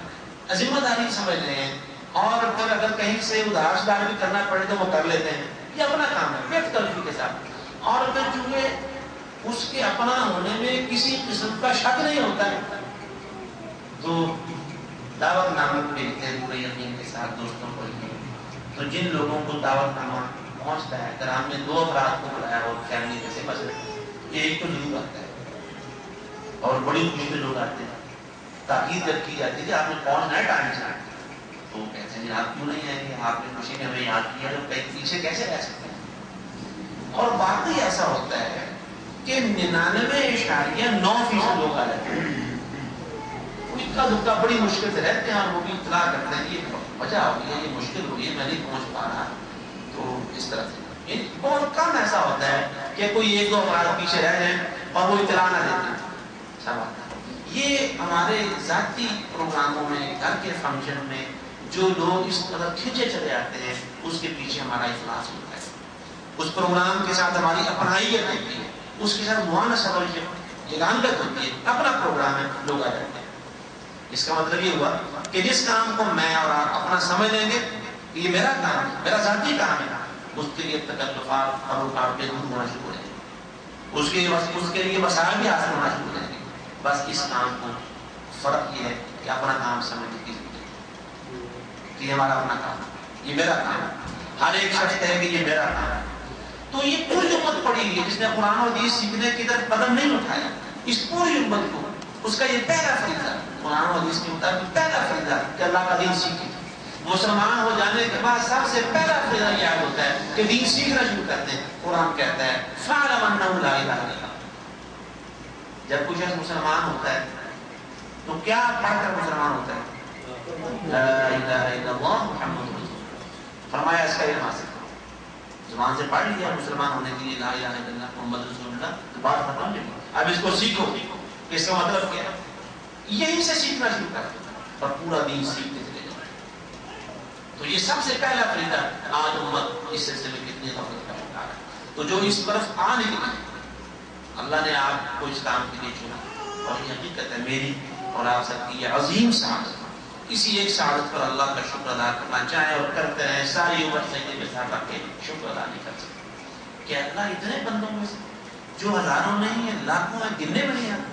S1: ذمہ داری سمجھ رہے ہیں، اور پھر اگر کہیں سے ادھار سدھار بھی کرنا پڑے تو وہ کر لیتے ہیں، یہ اپنا کام ہے بے تکلفی کے ساتھ۔ اور پھر چونکہ اس کے اپنا ہونے میں کسی قسم کا شک نہیں ہوتا ہے تو دعوت نامہ بھیجتے ہیں پورے یقین کے ساتھ دوستوں کو ہی. تو جن لوگوں کو دعوت نامہ پہنچتا ہے، اگر ہم نے 2 افراد کو بلایا اور فیملی میں سے بس ایک تو ضرور آتا ہے اور بڑی خوشی سے لوگ آتے ہیں. تاکید جب کی جاتی ہے کہ آپ نے پہنچنا ہے ٹائم سے، تو کہتے ہیں آپ کیوں نہیں آئیں گے، آپ نے خوشی میں ہمیں یاد کیا، لوگ کہیں پیچھے کیسے رہ سکتے ہیں. اور واقعی ایسا ہوتا ہے کہ 99.9% لوگ آ جاتے ہیں. اکا دکا بڑی مشکل سے رہتے ہیں اور وہ بھی اطلاع کرتے ہیں یہ وجہ ہوگی ہے، یہ مشکل ہوگی ہے، میں نہیں پہنچ پا رہا. تو اس طرح سے بہت کم ایسا ہوتا ہے کہ کوئی 1-2 افراد پیچھے رہ جائیں اور وہ اطلاع نہ دیتے. سب آتا ہے. یہ ہمارے ذاتی پروگراموں میں، گھر کے فنکشن میں جو لوگ اس طرح کھینچے چلے آتے ہیں، اس کے پیچھے ہمارا اخلاص ہوتا ہے. اس پروگرام کے ساتھ ہماری اپنائیت ہوتی ہے، اس کے ساتھ موانست اور یگانگت ہوتی ہے. اپنا پروگرام ہے، لوگ آ جاتے ہیں. اس کا مطلب یہ ہوا کہ جس کام کو میں اور آپ اپنا سمجھ لیں گے یہ میرا کام ہے، میرا ذاتی کام ہے، اس کے لیے تکلفات اور رکاوٹیں دور ہونا شروع ہو جائیں گے. اس کے لیے مسائل بھی حاصل ہونا شروع ہو جائیں گے. بس اس کام کو فرق یہ ہے کہ اپنا کام سمجھنے کی ضرورت ہے کہ یہ ہمارا اپنا کام ہے، یہ میرا کام ہے. ہر ایک شخص کہے کہ یہ میرا کام ہے. تو یہ پوری امت پڑی ہوئی ہے جس نے قرآن و حدیث سیکھنے کی طرف قدم نہیں اٹھایا. اس پوری امت کو اس کا یہ پہلا فریضہ قرآن و حدیث کے مطابق پہلا فریضہ کہ اللہ کا دین سیکھے. مسلمان ہو جانے کے بعد سب سے پہلا فریضہ یہ ہوتا ہے کہ دین سیکھنا شروع کرتے ہیں. قرآن کہتا ہے فَاعْلَمْ أَنَّهُ لَا إِلَٰهَ إِلَّا اللَّهُ. جب کوئی شخص مسلمان ہوتا ہے تو کیا پڑھ کر مسلمان ہوتا ہے؟ لا الہ الا اللہ محمد رسول اللہ. فرمایا اس کا علم حاصل کرو. زبان سے پڑھ لیا مسلمان ہونے کے لیے لا الہ الا اللہ محمد رسول اللہ، تو بات ختم نہیں. اب اس کو سیکھو کہ اس کا مطلب کیا ہے. یہیں سے سیکھنا شروع کر دو اور پورا دین سیکھتے چلے جاؤ. تو یہ سب سے پہلا فریضہ. آج امت اس سلسلے میں کتنی غفلت کا شکار ہے. تو جو اس طرف آ نکلی، اللہ نے آپ کو اس کام کے لیے چنا اور یہ حقیقت ہے میری اور آپ سب کی یہ عظیم سعادت. کسی ایک سعادت پر اللہ کا شکر ادا کرنا چاہے اور کرتے ہیں، ساری عمر سجدے میں ساتھ رکھ کے شکر ادا نہیں کر سکتے کہ اللہ اتنے بندوں میں سے جو ہزاروں نہیں ہیں، لاکھوں ہیں، گننے میں نہیں آتے.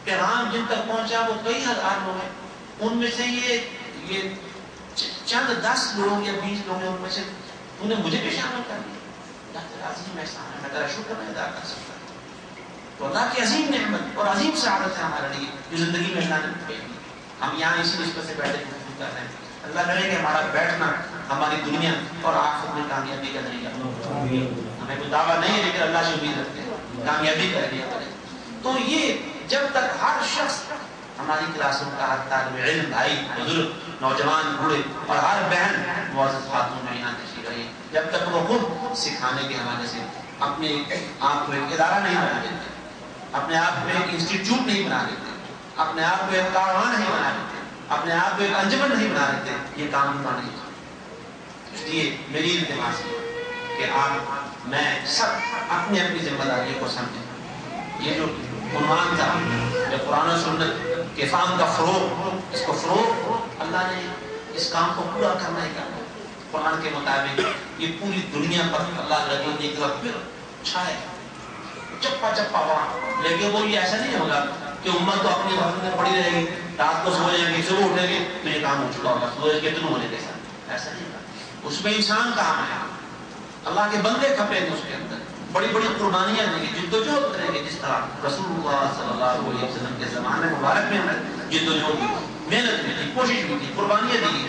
S1: پیغام جن تک پہنچا وہ کئی ہزار لوگ ہیں. ان میں سے یہ چند 10 لوگ یا 20 لوگ ہیں، ان میں سے تو نے مجھے بھی شامل کر دیا. اللہ تیرا عظیم احسان ہے، میں تیرا شکر نہیں ادا کر سکتا. تو اللہ کی عظیم نعمت اور عظیم سعادت ہے ہمارے لیے جو زندگی میں اللہ نے بھیجی. ہم یہاں اسی نسبت سے بیٹھے گفتگو کر رہے ہیں. اللہ کرے کہ ہمارا بیٹھنا ہماری دنیا اور آخرت میں کامیابی کا ذریعہ ہو. ہمیں کوئی دعویٰ نہیں ہے لیکن اللہ سے امید رکھتے ہیں کامیابی کا ذریعہ کرے. تو یہ جب تک ہر شخص ہماری کلاسوں کا، ہر طالب علم، بھائی، بزرگ، نوجوان، بوڑھے اور ہر بہن معزز خاتون میں یہاں تشریف رہی، جب تک وہ خود سکھانے کے حوالے سے اپنے آپ کو ایک ادارہ نہیں بنا دیتے، اپنے آپ کو ایک انسٹیٹیوٹ نہیں بنا دیتے، اپنے آپ کو ایک کاروان نہیں بنا دیتے، اپنے آپ کو ایک انجمن نہیں بنا دیتے، یہ کام ہونا نہیں. اس لیے میری التماس ہے کہ آپ میں سب اپنی اپنی ذمہ داریوں کو سمجھیں. یہ جو عنوان تھا جو قرآن و سنت کے فہم کا فروغ، اس کو فروغ اللہ نے اس کام کو پورا کرنا ہی کرنا. قرآن کے مطابق یہ پوری دنیا پر اللہ رضی نے ایک بار پھر چھائے چپا چپا وہاں. لیکن وہ یہ ایسا نہیں ہوگا کہ امت تو اپنی وقت میں پڑی رہے گی، رات کو سو جائیں گے، صبح اٹھیں گے تو یہ کام ہو چکا ہوگا سورج کے طلوع ہونے کے ساتھ. ایسا نہیں ہوگا. اس میں انسان کام ہے، اللہ کے بندے کھپیں گے، اس کے اندر بڑی بڑی قربانیاں دیں گے، جدوجہد کریں گے. جس طرح رسول اللہ صلی اللہ علیہ وسلم کے زمانے مبارک میں جدوجہد کی، محنت بھی تھی، کوشش بھی تھی، قربانیاں دی گئی،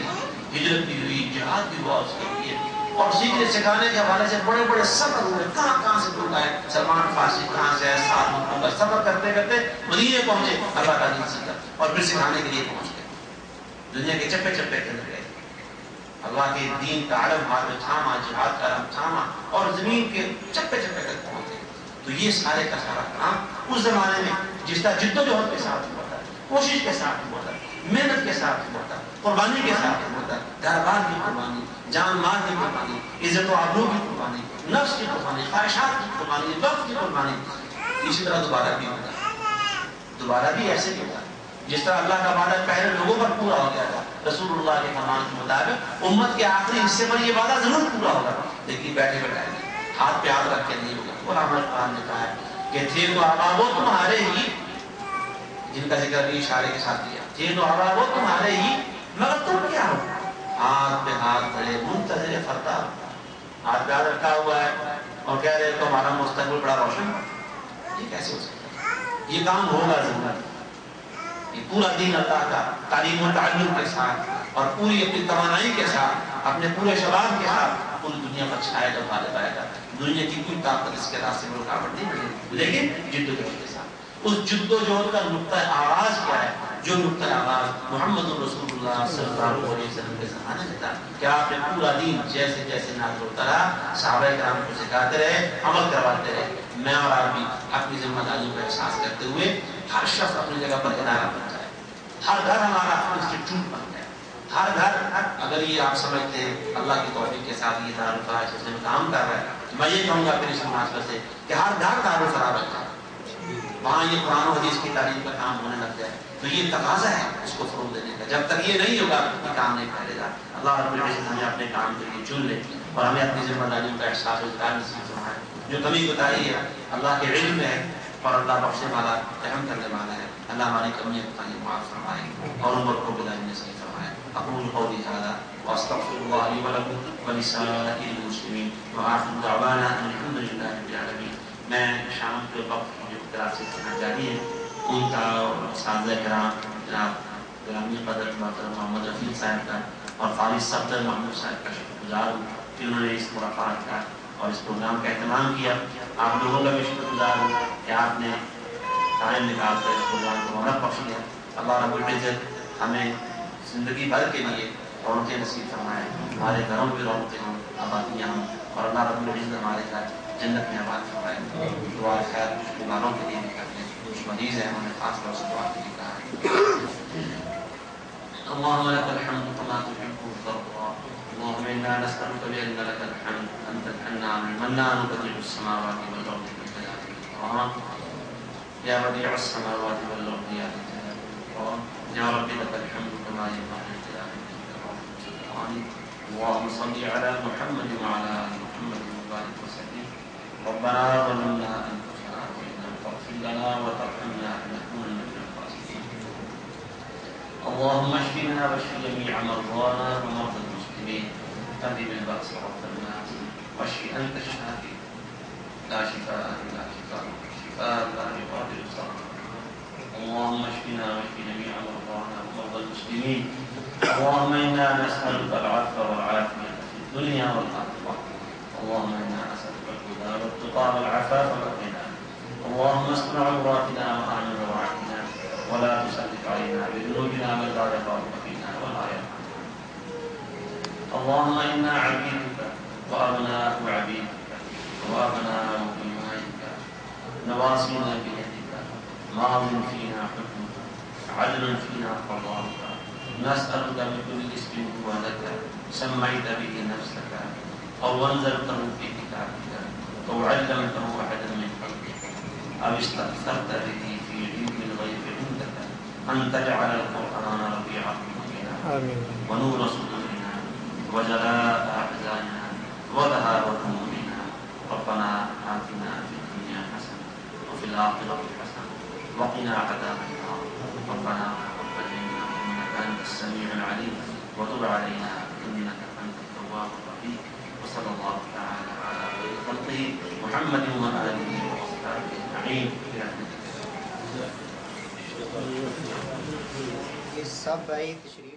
S1: ہجرت بھی ہوئی، جہاد بھی ہوا اس کے لیے. اور سیکھنے سکھانے کے حوالے سے بڑے بڑے سفر ہوئے. کہاں کہاں سے لوگ آئے. سلمان فارسی کہاں سے آئے، 7 ملکوں کا سفر کرتے کرتے مدینے پہنچے، اللہ کا دین سیکھا اور پھر سکھانے کے لیے پہنچ گئے. دنیا کے چپے چپے کے اندر گئے، اللہ کے دین کا علم ہاتھ میں تھاما، جہاد کا علم تھاما اور زمین کے چپے چپے تک پہنچ گئے. تو یہ سارے کا سارا کام اس زمانے میں جس طرح جدوجہد کے ساتھ ہوا تھا، کوشش کے ساتھ ہوا تھا، محنت کے ساتھ ہوا تھا، قربانی کے ساتھ ہوا تھا. گھر بار کی قربانی، جان مال کی قربانی، عزت و آبرو کی قربانی، نفس کی قربانی، خواہشات کی قربانی، وقت کی قربانی. اسی طرح دوبارہ بھی ہوگا، دوبارہ بھی ایسے ہی ہوگا. جس طرح اللہ کا وعدہ پہلے لوگوں پر پورا ہو گیا تھا، رسول اللہ کے فرمان کے مطابق امت کے آخری حصے پر یہ وعدہ ضرور پورا ہوگا، لیکن بیٹھے بیٹھائے ہاتھ پہ ہاتھ رکھ کے نہیں ہوگا. اور ہمارے قرآن نے کہا ہے کہ تھے تو آبا وہ تمہارے ہی، جن کا ذکر بھی اشارے کے ساتھ دیا. یہ تو ہوا وہ تمہارے ہی، مگر تم کیا ہو؟ ہاتھ پہ ہاتھ دھرے منتظر فردا، ہاتھ پہ رکھا ہوا ہے اور کہہ رہے تو ہمارا مستقبل بڑا روشن، یہ کیسے ہو سکتا ہے؟ یہ کام ہوگا ضرور، یہ پورا دین اللہ کا تعلیم و تعلم کے ساتھ اور پوری اپنی توانائی کے ساتھ، اپنے پورے شباب کے ساتھ پوری دنیا پر چھائے گا، غالب آئے گا۔ دنیا کی کوئی طاقت اس کے راستے میں رکاوٹ نہیں بنے، لیکن جد و جہد کے ساتھ۔ اس جد و جہد کا نقطہ آغاز کیا ہے؟ جو نقطہ آغاز محمد رسول اللہ صلی اللہ علیہ وسلم کے زمانے میں تھا کہ آپ نے پورا دین جیسے جیسے نازل ہوتا رہا، صحابہ کرام کو سکھاتے رہے، عمل کرواتے رہے۔ میں اور آپ بھی اپنی ذمہ داریوں کا احساس کرتے ہوئے ہر شخص اپنی جگہ پر ادارہ بن جائے، ہر گھر ہمارا انسٹیٹیوٹ بن جائے، ہر گھر اگر یہ آپ سمجھتے ہیں اللہ کی توفیق کے ساتھ یہ دارالفلاح سلسلے میں کام کر رہا ہے، میں یہ کہوں گا پھر اس مناسبت سے کہ ہر گھر دارالفلاح بن جائے، وہاں یہ قرآن و حدیث کی تعلیم کا کام ہونے لگ جائے، تو یہ تقاضا ہے اس کو فروغ دینے کا۔ جب تک یہ نہیں ہوگا یہ کام نہیں پھیلے گا۔ اللہ رب العزت ہمیں اپنے کام کے لیے چن لے اور ہمیں اپنی ذمہ داریوں کا احساس و اقرار نصیب فرمائے۔ جو کمی کوتاہی ہے اللہ کے علم میں ہے اور اللہ بخشنے والا، رحم کرنے والا ہے۔ اللہ ہماری کمی کوتاہی معاف فرمائے اور عمر کو بلائے نصیب فرمائے۔ اقول قولی ھذا واستغفر اللہ لی ولکم ولسائر المسلمین وآخر دعوانا ان الحمد للہ رب العالمین۔ میں شام کے وقت جو اختلاف سے کرنا جاری ہے ان کا اساتذہ کرام جناب گرامی قدر محترم محمد رفیع صاحب کا اور قاری صفدر محمود صاحب کا شکر گزار ہوں کہ انہوں نے اس ملاقات کا اور اس پروگرام کا اہتمام کیا۔ آپ لوگوں کا بھی شکر گزار ہوں کہ آپ نے ٹائم نکال کر اس پروگرام کو رونق بخشی ہے۔ اللہ رب العزت ہمیں زندگی بھر کے لیے رونقیں نصیب فرمائے، ہمارے گھروں میں رونقیں ہوں، آبادیاں ہوں، اور اللہ رب العزت ہمارے گھر جنت میں آباد فرمائے۔ دعا خیر کچھ بیماروں کے لیے بھی کرتے ہیں، کچھ مریض ہیں انہوں نے خاص طور سے دعا کے لیے کہا ہے۔ اللهم لك الحمد كما تحب وترضى، اللهم انا نسألك بأن لك الحمد انت الحنان المنان بديع السماوات والارض بالجلال والاكرام يا بديع السماوات والارض يا ذا الجلال والاكرام يا رب لك الحمد كما ينبغي لجلال وجهك. اللهم صل على محمد وعلى ال محمد وبارك وسلم. ربنا ظلمنا انفسنا وان لم تغفر لنا وترحمنا لنكونن من الخاسرين. اللهم اشفنا واشف جميع مرضانا ومرضى المسلمين، اذهب البأس رب الناس واشف انت الشافي لا شفاء الا شفاءك شفاء لا يغادر سقما. اللهم اشفنا واشف جميع مرضانا ومرضى المسلمين. اللهم انا نسألك العفو والعافية في الدنيا والآخرة. اللهم انا نسألك الهدى والتقى والعفاف والغنى. اللهم استر عوراتنا وآمن روعاتنا ولا تسلط علينا بذنوبنا من لا يخافك فينا ولا يرحمنا. اللهم انا عبيدك وابناء عبيدك وابناء إمائك نواصينا بيدك ماض فينا حكمك عدل فينا قضاؤك. نسألك بكل اسم هو لك سميت به نفسك أو أنزلته في كتابك أو علمته أحدا من خلقك أو استأثرت به في علم الغيب عندك أن تجعل القرآن ربيع قلوبنا ونور صدورنا وجلاء أحزاننا وذهاب همومنا. ربنا آتنا في الدنيا حسنة وفي الآخرة حسنة وقنا عذاب النار. ربنا تقبل منا إنك أنت السميع العليم وتب علينا إنك أنت التواب الرحيم. وصلى الله تعالى على خير خلقه محمد وآله وأصحابه أجمعين برحمتك.
S2: یہ سب بھائی تشریف